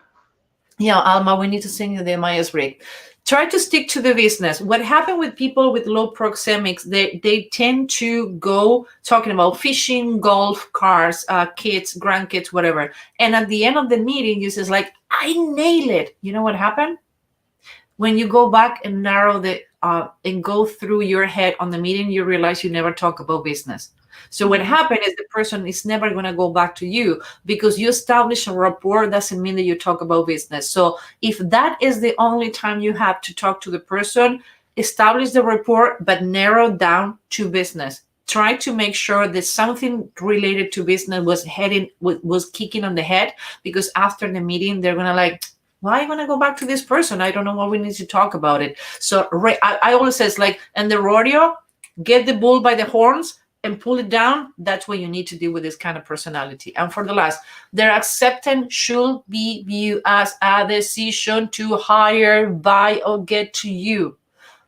Yeah, Alma, we need to send you the Myers-Briggs. Try to stick to the business. What happened with people with low proxemics, they tend to go talking about fishing, golf, cars, kids, grandkids, whatever. And at the end of the meeting, you says like, I nail it. You know what happened? When you go back and narrow and go through your head on the meeting, you realize you never talk about business. So what happened is the person is never going to go back to you because you establish a rapport doesn't mean that you talk about business. So if that is the only time you have to talk to the person, establish the rapport, but narrow down to business. Try to make sure that something related to business was kicking on the head, because after the meeting, they're going to like, why are you going to go back to this person? I don't know what we need to talk about it. So I always says like, and the rodeo, get the bull by the horns and pull it down. That's what you need to do with this kind of personality. And for the last, their acceptance should be viewed as a decision to hire, buy, or get to you.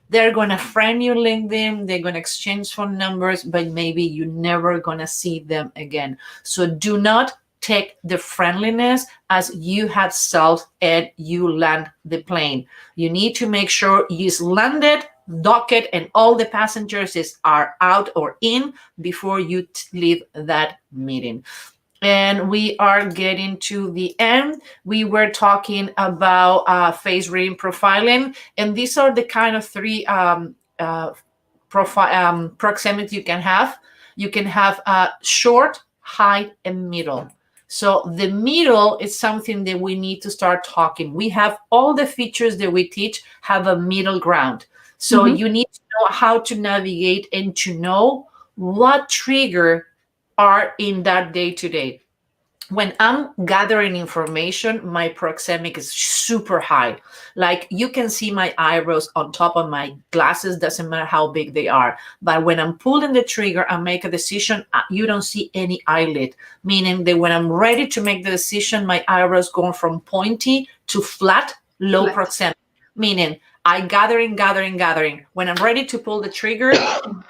They're going to friend you, LinkedIn. They're going to exchange phone numbers, but maybe you're never going to see them again. So do not take the friendliness as you have sold and you land the plane. You need to make sure you landed, docket, and all the passengers are out or in before you leave that meeting. And we are getting to the end. We were talking about face reading, profiling, and these are the kind of three proxemities you can have. You can have short, high, and middle. So the middle is something that we need to start talking. We have all the features that we teach have a middle ground. So you need to know how to navigate and to know what trigger are in that day-to-day. When I'm gathering information, my proxemic is super high. Like you can see my eyebrows on top of my glasses, doesn't matter how big they are. But when I'm pulling the trigger and make a decision, you don't see any eyelid, meaning that when I'm ready to make the decision, my eyebrows going from pointy to flat, low proxemic, meaning I gathering. When I'm ready to pull the trigger, I'm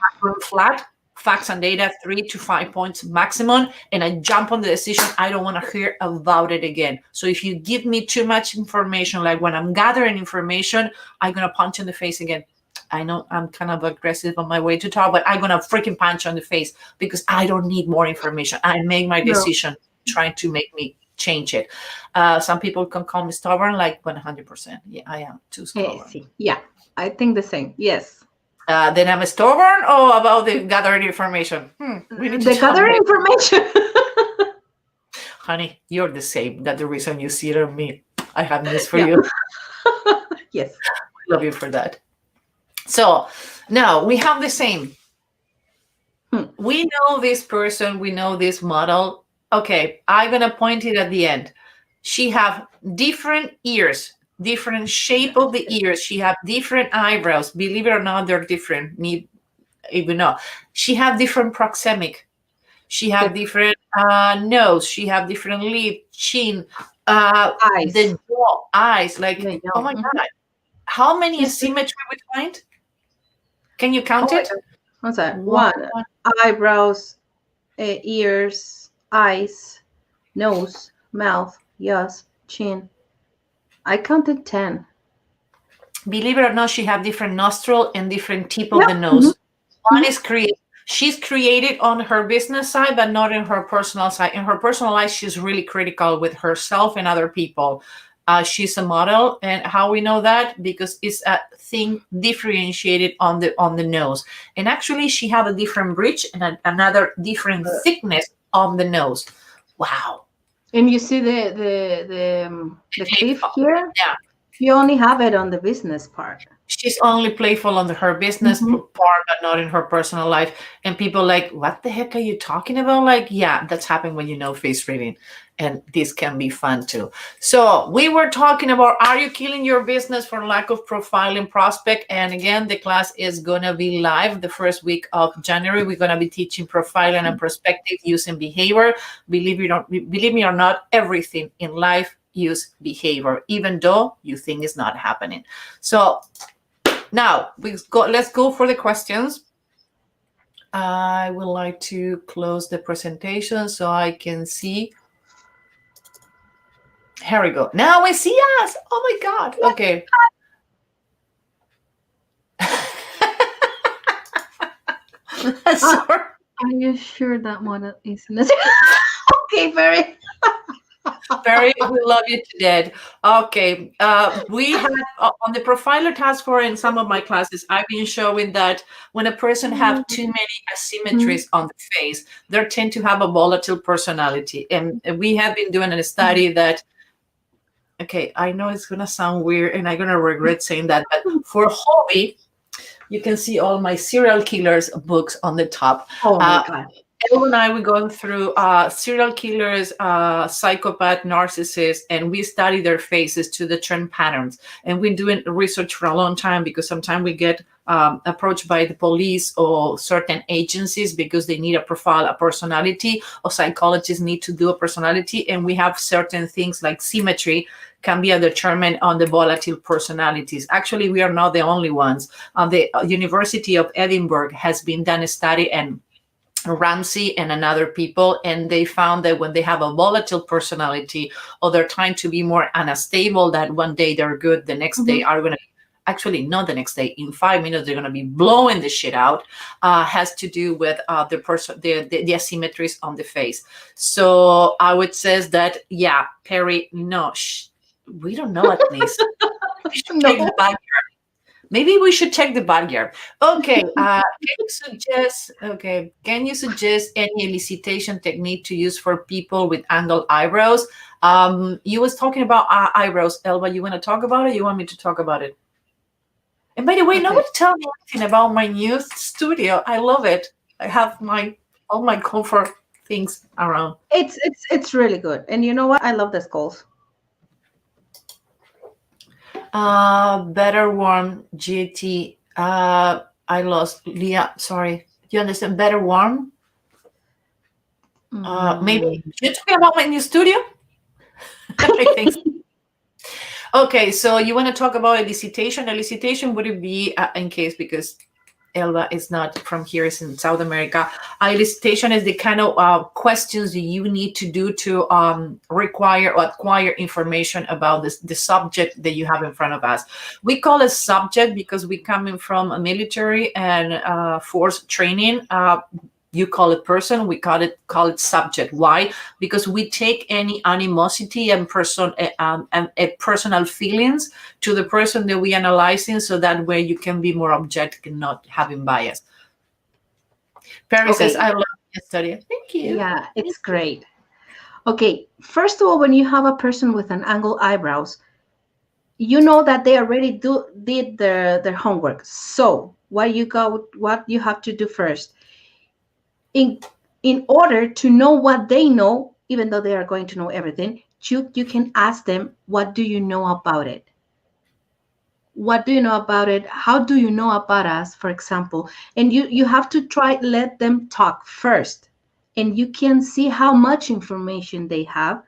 flat, facts and data, 3 to 5 points maximum, and I jump on the decision. I don't want to hear about it again. So if you give me too much information, like when I'm gathering information, I'm going to punch in the face again. I know I'm kind of aggressive on my way to talk, but I'm going to freaking punch on the face because I don't need more information. I make my decision, trying to make me change it. Some people can call me stubborn, like 100%. Yeah, I am too stubborn. Yeah, I think the same. Yes. Then I'm stubborn or about the gathering information? We need to the gathering information. Honey, you're the same. That's the reason you see it on me. I have news for you. Yes. I love you for that. So now we have the same. We know this person. We know this model. Okay, I'm going to point it at the end. She have different ears. Different shape of the ears. She have different eyebrows. Believe it or not, they're different. Need even know. She have different proxemic. She have different nose. She have different lip, chin, eyes. The jaw, eyes. Like, oh my God, how many asymmetry we find? Can you count it? What's that? One. Eyebrows, ears, eyes, nose, mouth, yes, chin. I counted 10. Believe it or not, she have different nostril and different tip of the nose. One is created. She's created on her business side, but not in her personal side. In her personal life, she's really critical with herself and other people. She's a model, and how we know that? Because it's a thing differentiated on the nose. And actually, she have a different bridge and another different thickness on the nose. Wow. And you see the cliff here? Yeah. You only have it on the business part. she's only playful on her business Mm-hmm. part, but not in her personal life. And people like, what the heck are you talking about? Like, yeah, that's happening when you know face reading. And this can be fun too. So we were talking about, are you killing your business for lack of profiling prospect? And again, the class is going to be live the first week of January. We're going to be teaching profiling and perspective using behavior. Believe me or not, everything in life use behavior, even though you think it's not happening. So now let's go for the questions. I would like to close the presentation so I can see. Here we go. Now we see us. Oh my God. Okay. Sorry. Are you sure that one isn't it? Okay, very. Perry, we love you to death. Okay, we have on the profiler task force in some of my classes, I've been showing that when a person have too many asymmetries on the face, they tend to have a volatile personality. And we have been doing a study that, okay, I know it's gonna sound weird and I'm gonna regret saying that, but for hobby, you can see all my serial killers books on the top. Oh my God. Elle and I were going through serial killers, psychopath, narcissists, and we study their faces to the trend patterns. And we're doing research for a long time because sometimes we get approached by the police or certain agencies because they need a profile, a personality, or psychologists need to do a personality. And we have certain things like symmetry can be a determinant on the volatile personalities. Actually, we are not the only ones. The University of Edinburgh has been done a study, and Ramsey and another people, and they found that when they have a volatile personality or they're trying to be more unstable, that one day they're good, the next day are going to actually not the next day, in 5 minutes they're going to be blowing the shit out, has to do with the person, the asymmetries on the face. So I would say that, yeah, Perry, no, we don't know at least. We should take the backyard. Maybe we should check the backyard. Okay. Can you suggest any elicitation technique to use for people with angled eyebrows? You was talking about eyebrows, Elba. You want to talk about it? You want me to talk about it? And by the way, nobody tell me anything about my new studio. I love it. I have all my comfort things around. It's really good. And you know what? I love the skulls. Better warm GT. I lost Leah. Sorry. Do you understand? Better warm. Maybe you're talking about my new studio. I think so. Okay, so you want to talk about elicitation? Elicitation would it be in case because Elba is not from here; is in South America. Elicitation is the kind of questions that you need to do to require or acquire information about the subject that you have in front of us. We call it subject because we coming from a military and force training. You call it person, we call it subject. Why? Because we take any animosity and personal feelings to the person that we analyzing, so that way you can be more objective and not having bias. Perry says, I love your study. Thank you. Yeah, it's great. Okay, first of all, when you have a person with an angled eyebrows, you know that they already did their homework. So what you have to do first, in order to know what they know, even though they are going to know everything, you can ask them, what do you know about it? What do you know about it? How do you know about us, for example? And you have to let them talk first, and you can see how much information they have,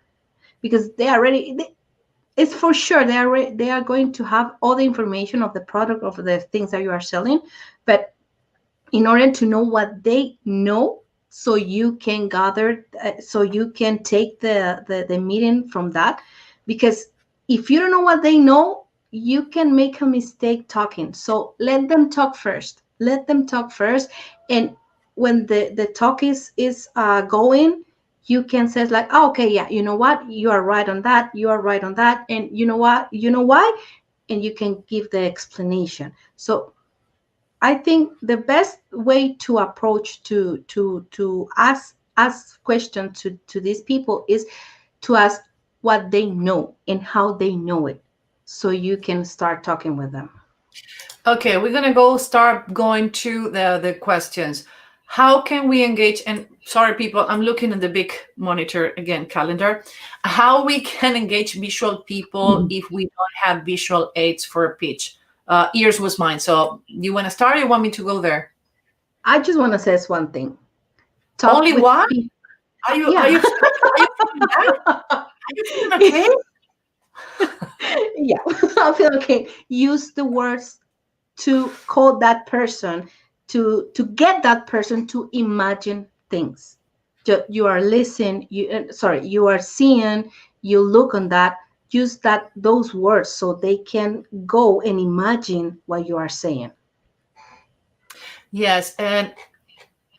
because it's for sure they are going to have all the information of the product, of the things that you are selling. But in order to know what they know, so you can gather, so you can take the meeting from that. Because if you don't know what they know, you can make a mistake talking. So let them talk first. And when the talk is going, you can say like, oh, okay, yeah, you know what, you are right on that, and you know what, you know why, and you can give the explanation. So I think the best way to approach to ask questions to these people is to ask what they know and how they know it, so you can start talking with them. Okay, we're gonna start going to the questions. How can we engage? And sorry, people, I'm looking at the big monitor again, calendar. How we can engage visual people if we don't have visual aids for a pitch? Ears was mine. So you want to start? Or you want me to go there? I just want to say one thing. Talk Only with one? people. Are you Yeah. feeling bad? Are you feeling okay? Yeah, I feel okay. Use the words to call that person, to get that person to imagine things. You are listening, you are seeing, you look on that, use those words so they can go and imagine what you are saying. Yes, and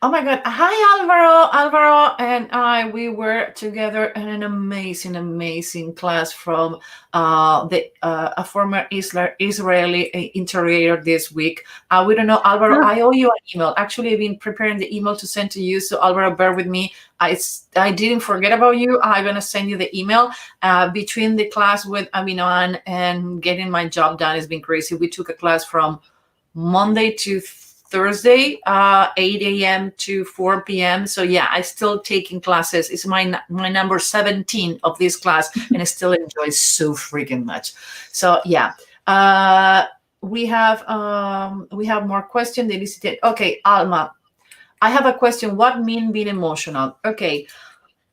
oh my God. Hi, Alvaro. Alvaro and I, we were together in an amazing, amazing class from a former Israeli interrogator this week. We don't know, Alvaro, Ah, I owe you an email. Actually, I've been preparing the email to send to you. So, Alvaro, bear with me. I didn't forget about you. I'm going to send you the email. Between the class with Aminan and getting my job done, it's been crazy. We took a class from Monday to Thursday, 8 a.m. to 4 p.m. So yeah, I still taking classes. It's my number 17 of this class, and I still enjoy so freaking much. So yeah, we have more questions. They listed. Okay, Alma, I have a question. What mean being emotional? Okay,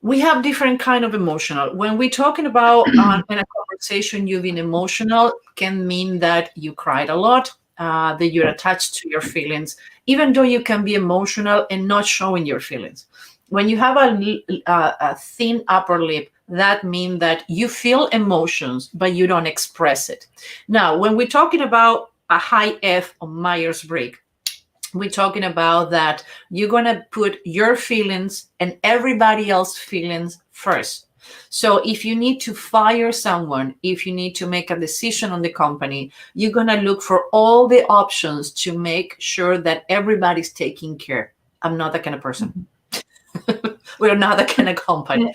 we have different kind of emotional. When we're talking about in a conversation, you being emotional can mean that you cried a lot, that you're attached to your feelings, even though you can be emotional and not showing your feelings. When you have a thin upper lip, that means that you feel emotions, but you don't express it. Now, when we're talking about a high F on Myers-Briggs, we're talking about that you're going to put your feelings and everybody else's feelings first. So if you need to fire someone, if you need to make a decision on the company, you're going to look for all the options to make sure that everybody's taken care. I'm not that kind of person. We're not that kind of company.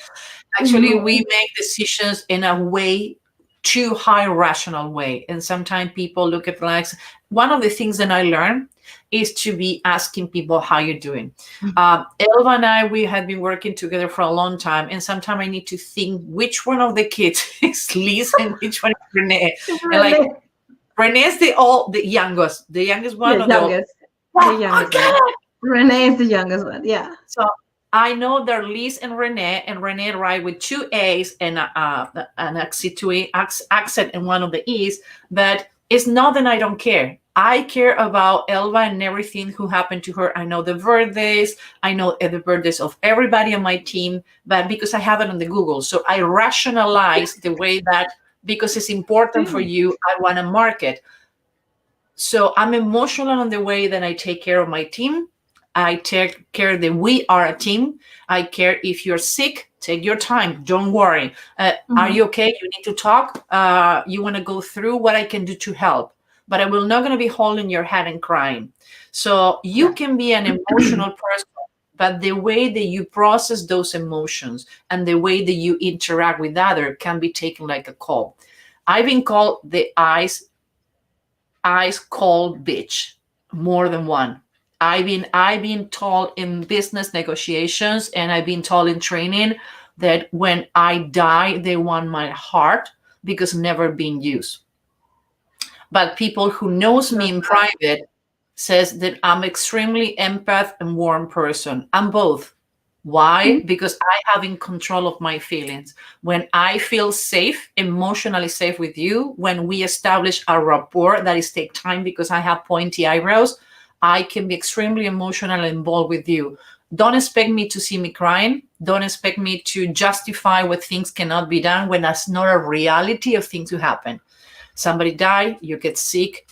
Actually, we make decisions in a way too high rational way, and sometimes people look at like one of the things that I learned is to be asking people how you're doing. Elva and I, we have been working together for a long time, and sometimes I need to think which one of the kids is Liz and which one is Renee. And like Renee, Renee is the youngest one, the or the old. youngest, the Oh, youngest okay. one. Renee is the youngest one. Yeah. So I know they're Liz and Renee write with two A's and an accent in one of the E's, but it's not that I don't care. I care about Elva and everything who happened to her. I know the birthdays. I know the birthdays of everybody on my team, but because I have it on the Google. So I rationalize the way that because it's important for you, I want to mark it. So I'm emotional on the way that I take care of my team. I take care that we are a team. I care if you're sick, take your time. Don't worry. Are you okay? You need to talk. You want to go through what I can do to help. But I will not going to be holding your head and crying. So you can be an emotional person, but the way that you process those emotions and the way that you interact with other can be taken like a call. I've been called the ice cold bitch more than one. I've been told in business negotiations and I've been told in training that when I die, they want my heart because never been used. But people who knows me in private says that I'm extremely empath and warm person. I'm both. Why? Because I have in control of my feelings. When I feel safe, emotionally safe with you, when we establish a rapport that is take time because I have pointy eyebrows, I can be extremely emotional and involved with you. Don't expect me to see me crying. Don't expect me to justify what things cannot be done when that's not a reality of things to happen. Somebody die, you get sick,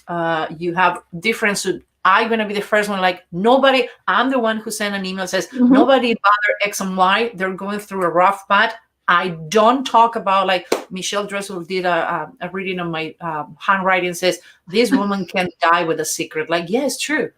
you have different. I'm gonna be the first one. Like nobody. I'm the one who sent an email says nobody bother X and Y. They're going through a rough patch. I don't talk about like Michelle Dressel did a reading on my handwriting says this woman can die with a secret. Like yeah, it's true.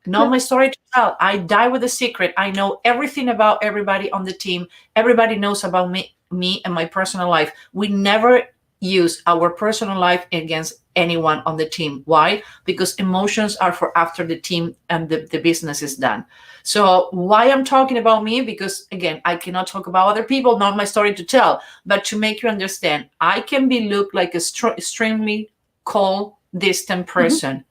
Not my story to tell. I die with a secret. I know everything about everybody on the team. Everybody knows about me and my personal life. We never use our personal life against anyone on the team. Why? Because emotions are for after the team and the business is done. So why I'm talking about me? Because again, I cannot talk about other people, not my story to tell, but to make you understand, I can be looked like a extremely cold, distant Mhm. person,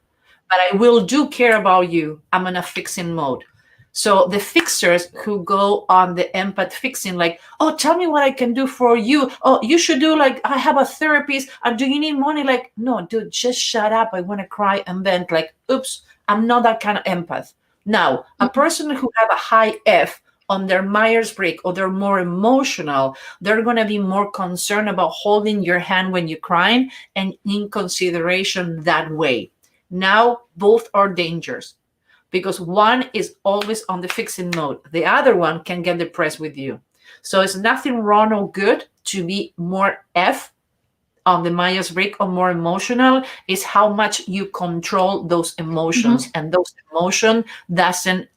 but I will do care about you. I'm in a fixing mode. So the fixers who go on the empath fixing, like, oh, tell me what I can do for you. Oh, you should do like I have a therapist. Do you need money? Like, no, dude, just shut up. I want to cry and vent. Like, oops, I'm not that kind of empath. Now, a Mhm. person who have a high F on their Myers Briggs or they're more emotional, they're gonna be more concerned about holding your hand when you're crying and in consideration that way. Now, both are dangers because one is always on the fixing mode. The other one can get depressed with you. So it's nothing wrong or good to be more F on the Myers Briggs or more emotional. Is how much you control those emotions Mhm. and those emotion doesn't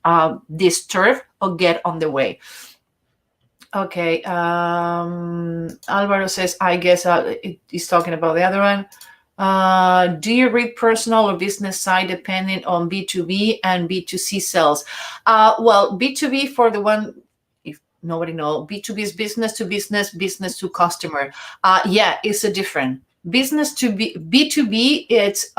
disturb or get on the way. Okay. Alvaro says, I guess he's talking about the other one. Do you read personal or business side depending on B2B and B2C sales? Well, B2B for the one, if nobody know, B2B is business to business, business to customer. Yeah, it's a different. Business to B2B, it's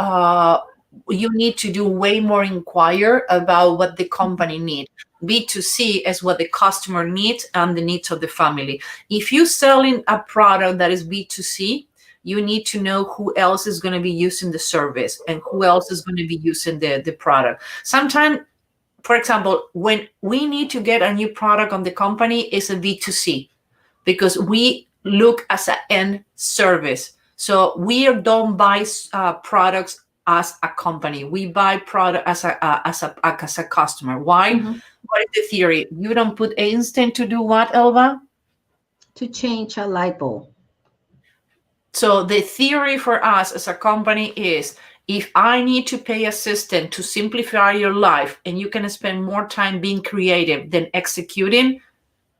you need to do way more inquire about what the company needs. B2C is what the customer needs and the needs of the family. If you're selling a product that is B2C, you need to know who else is going to be using the service and who else is going to be using the product. Sometimes, for example, when we need to get a new product on the company, is a B2C because we look as an end service. So we don't buy products as a company. We buy product as a customer. Why? Mhm. What is the theory? You don't put instant to do what, Elva? To change a light bulb. So the theory for us as a company is if I need to pay assistant to simplify your life and you can spend more time being creative than executing,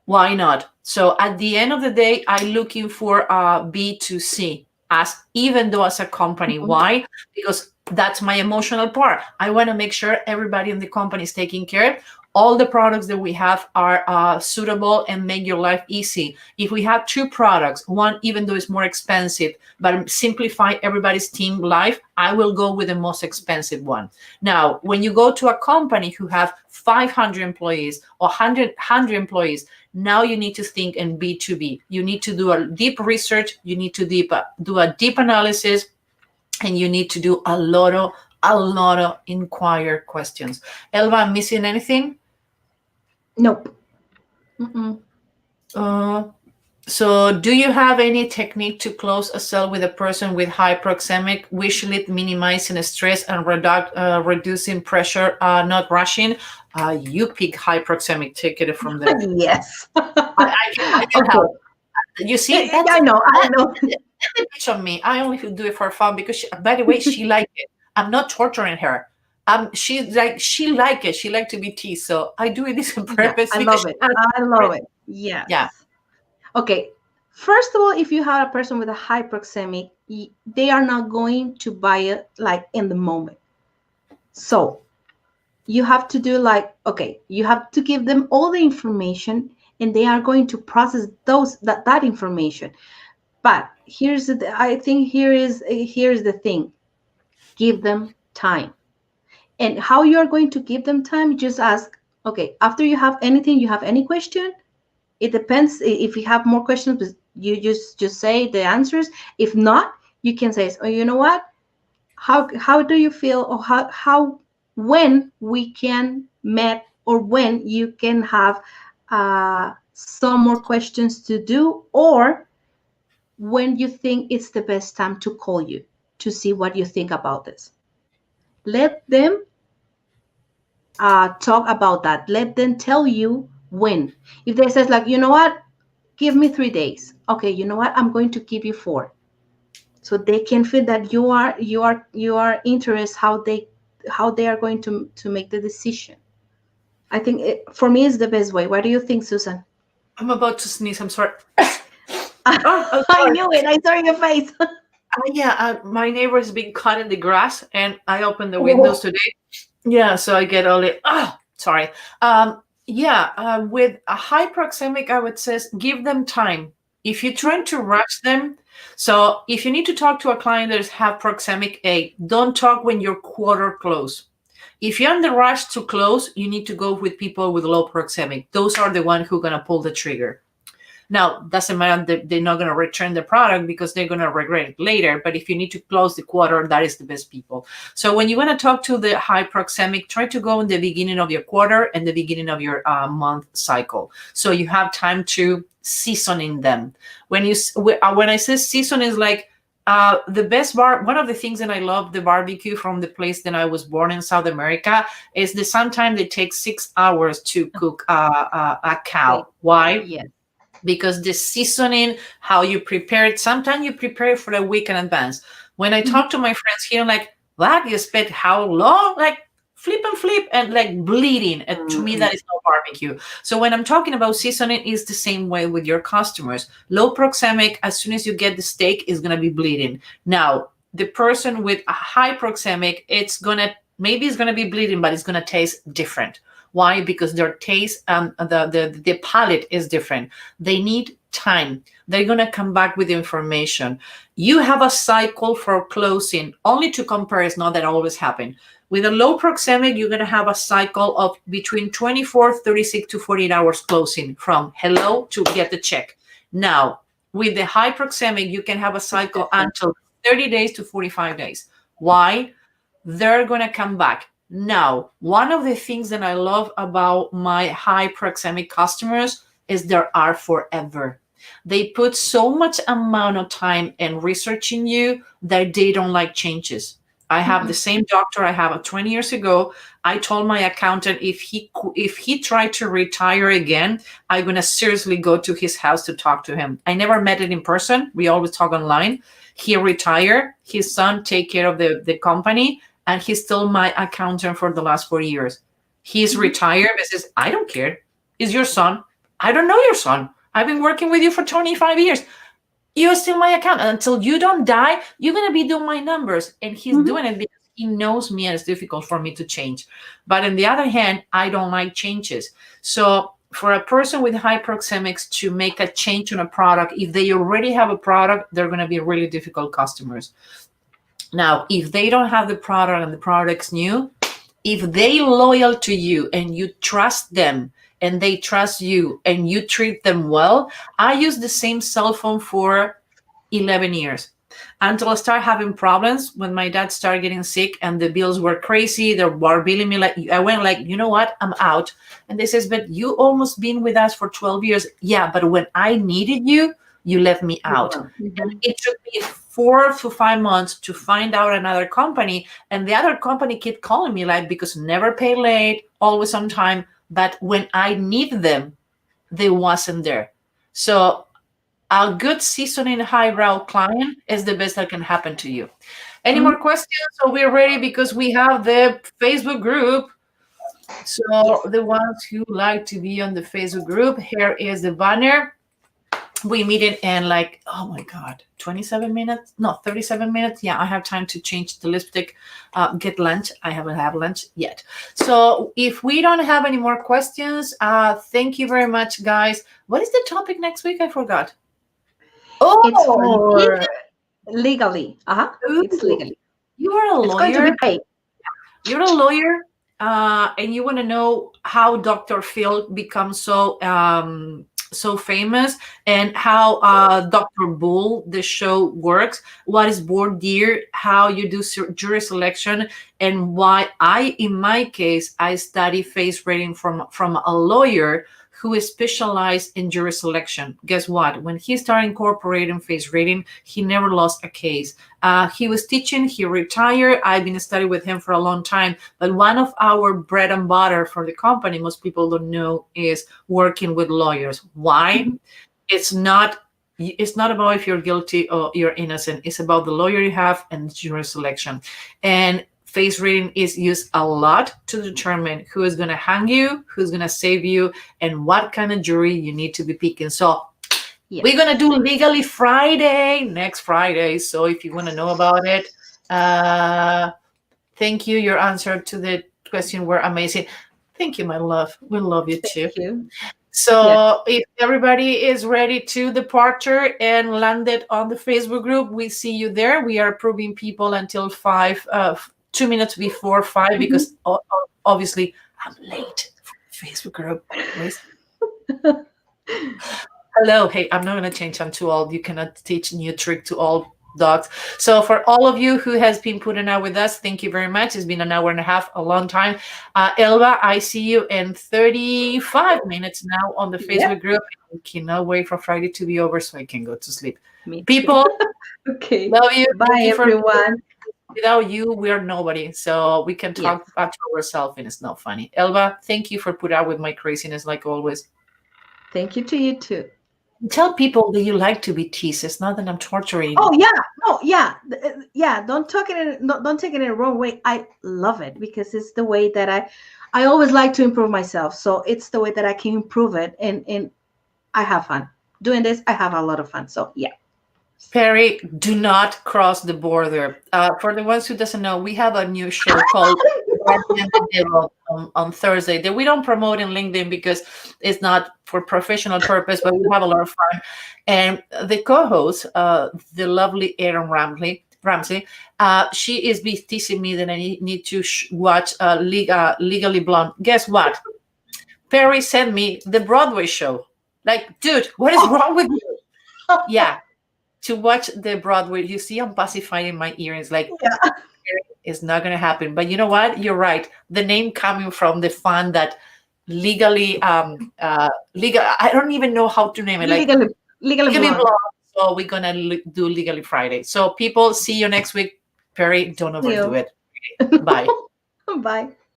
why not? So at the end of the day, I'm looking for a B2C as even though as a company. Mhm. Why? Because that's my emotional part. I want to make sure everybody in the company is taken care of. All the products that we have are suitable and make your life easy. If we have two products, one even though it's more expensive, but simplify everybody's team life, I will go with the most expensive one. Now, when you go to a company who have 500 employees or 100 employees, now you need to think in B2B. You need to do a deep research, you need to do a deep analysis, and you need to do a lot of inquire questions. Elva, I'm missing anything? Nope. Mm-mm. Uh, so do you have any technique to close a sale with a person with high proxemic wish list, minimizing stress and reducing pressure, not rushing? You pick high proxemic, take it from there. Yes. I can Okay. help. You see, I know. I know. the bitch on me. I only do it for fun because, by the way, she like it. I'm not torturing her. She like it. She like to be teased. So I do it this on Yeah, purpose I because love she it. has I love it. it. Yeah. Yes. Okay. First of all, if you have a person with a hyproxemic, they are not going to buy it like in the moment. So you have to do like, okay, you have to give them all the information and they are going to process that information. But I think here's the thing. Give them time. And how you are going to give them time, just ask, okay, after you have anything, you have any question? It depends. If you have more questions, you just say the answers. If not, you can say, oh, you know what, how do you feel, or how when we can met, or when you can have some more questions to do, or when you think it's the best time to call you to see what you think about this. Let them talk about that. Let them tell you when. If they says like, you know what, give me 3 days. Okay, you know what, I'm going to give you 4. So they can feel that you are interested, how they are going to make the decision. I think for me, it's the best way. What do you think, Susan? I'm about to sneeze. I'm sorry. Oh, I sorry. knew it. I saw your face. Yeah, my neighbor has been cutting the grass, and I opened the windows Oh. today. Yeah, so I get all it. Oh, sorry. Yeah, with a high proxemic, I would say give them time. If you're trying to rush them, so if you need to talk to a client that have proxemic A, don't talk when your quarter close. If you're in the rush to close, you need to go with people with low proxemic. Those are the ones who are gonna pull the trigger. Now, doesn't matter that they're not going to return the product because they're going to regret it later. But if you need to close the quarter, that is the best people. So when you want to talk to the high proxemic, try to go in the beginning of your quarter and the beginning of your month cycle. So you have time to seasoning them. When I say season is like the best one of the things that I love the barbecue from the place that I was born in South America is that sometimes it takes 6 hours to cook a Okay. cow. Why? Yes. Because the seasoning, how you prepare it, sometimes you prepare it for a week in advance. When I Mhm. talk to my friends here, I'm like, what? You spent how long? Like, flip and like bleeding. And to me, Mhm. that is not barbecue. So when I'm talking about seasoning, it's the same way with your customers. Low proxemic, as soon as you get the steak, is going to be bleeding. Now, the person with a high proxemic, maybe it's going to be bleeding, but it's going to taste different. Why? Because their taste, the palate is different. They need time. They're going to come back with information. You have a cycle for closing, only to compare, it's not that always happen. With a low proxemic, you're going to have a cycle of between 24, 36 to 48 hours closing from hello to get the check. Now, with the high proxemic, you can have a It's cycle different. until 30 days to 45 days. Why? They're going to come back. Now, one of the things that I love about my high proxemic customers is they are forever. They put so much amount of time and research in you that they don't like changes. I have the Mhm. same doctor I have 20 years ago. I told my accountant if he tried to retire again, I'm gonna seriously go to his house to talk to him. I never met him in person. We always talk online. He retired. His son take care of the company, and he's still my accountant for the last 4 years. He's Mhm. retired and says, I don't care. Is your son? I don't know your son. I've been working with you for 25 years. You're still my accountant. Until you don't die, you're going to be doing my numbers. And he's Mhm. doing it because he knows me and it's difficult for me to change. But on the other hand, I don't like changes. So for a person with high proxemics to make a change on a product, if they already have a product, they're going to be really difficult customers. Now, if they don't have the product and the product's new, if they loyal to you and you trust them and they trust you and you treat them well, I use the same cell phone for 11 years until I started having problems when my dad started getting sick and the bills were crazy. They were billing me like I went like, you know what? I'm out. And they says, but you almost been with us for 12 years. Yeah, but when I needed you, you left me You out. will. And Mhm. it took me 4 to 5 months to find out another company. And the other company kept calling me like because never pay late, always on time. But when I need them, they wasn't there. So a good seasoning highbrow client is the best that can happen to you. Any more Mhm. questions? So we're ready because we have the Facebook group. So Yes. the ones who like to be on the Facebook group, here is the banner. We meet it in like, oh my God, 27 minutes? No, 37 minutes. Yeah, I have time to change the lipstick, get lunch. I haven't had lunch yet. So if we don't have any more questions, thank you very much, guys. What is the topic next week? I forgot. It's Oh, for legally. Uh-huh. It's Ooh, legally. you are a It's going to be lawyer. great. You're a lawyer, and you want to know how Dr. Phil becomes so famous and how Dr. Bull, the show, works. What is board dear? How you do jury selection, and why in my case, I study face rating from a lawyer who is specialized in jury selection. Guess what? When he started incorporating face rating, he never lost a case. He was teaching, he retired. I've been studying with him for a long time. But one of our bread and butter for the company, most people don't know, is working with lawyers. Why? Mhm. It's not about if you're guilty or you're innocent. It's about the lawyer you have and jury selection. And face reading is used a lot to determine who is going to hang you, who's going to save you, and what kind of jury you need to be picking. So Yes. We're gonna do Legally Friday next Friday. So if you want to know about it, thank you. Your answer to the question were amazing. Thank you, my love. We love you too. Thank you. Yes. So if everybody is ready to departure and landed on the Facebook group, we see you there. We are approving people until 5, 2 minutes before 5, Mhm. because obviously I'm late for the Facebook group. Hello. Hey, I'm not going to change. I'm too old. You cannot teach new trick to all dogs. So for all of you who has been putting out with us, thank you very much. It's been an hour and a half, a long time. Elba, I see you in 35 minutes now on the Yep. Facebook group. I cannot wait for Friday to be over so I can go to sleep. Me too. People, Okay. love you. Thank Bye, you for everyone. without you, we are nobody. So we can Yes. talk back to ourselves and it's not funny. Elba, thank you for putting out with my craziness like always. Thank you to you too. Tell people that you like to be teased. It's not that I'm torturing. Oh yeah, no, yeah, yeah. Don't take it in the wrong way. I love it because it's the way that I always like to improve myself. So it's the way that I can improve it, and I have fun doing this. I have a lot of fun. So yeah. Perry, do not cross the border. For the ones who doesn't know, we have a new show called Guardian the Devil on Thursday that we don't promote in LinkedIn because it's not for professional purpose, but we have a lot of fun. And the co-host, the lovely Erin Ramsey, she is teasing me that I need to watch Legally Blonde. Guess what? Perry sent me the Broadway show. Like, dude, what is wrong with you? Yeah, to watch the Broadway. You see, I'm pacifying my ears. Like, Yeah. it's not going to happen. But you know what? You're right. The name coming from the fun that legal. I don't even know how to name it. Like Legally legally blonde. blonde. So we're gonna do Legally Friday. So people, see you next week. Perry, don't See overdo you. it. Bye. Bye.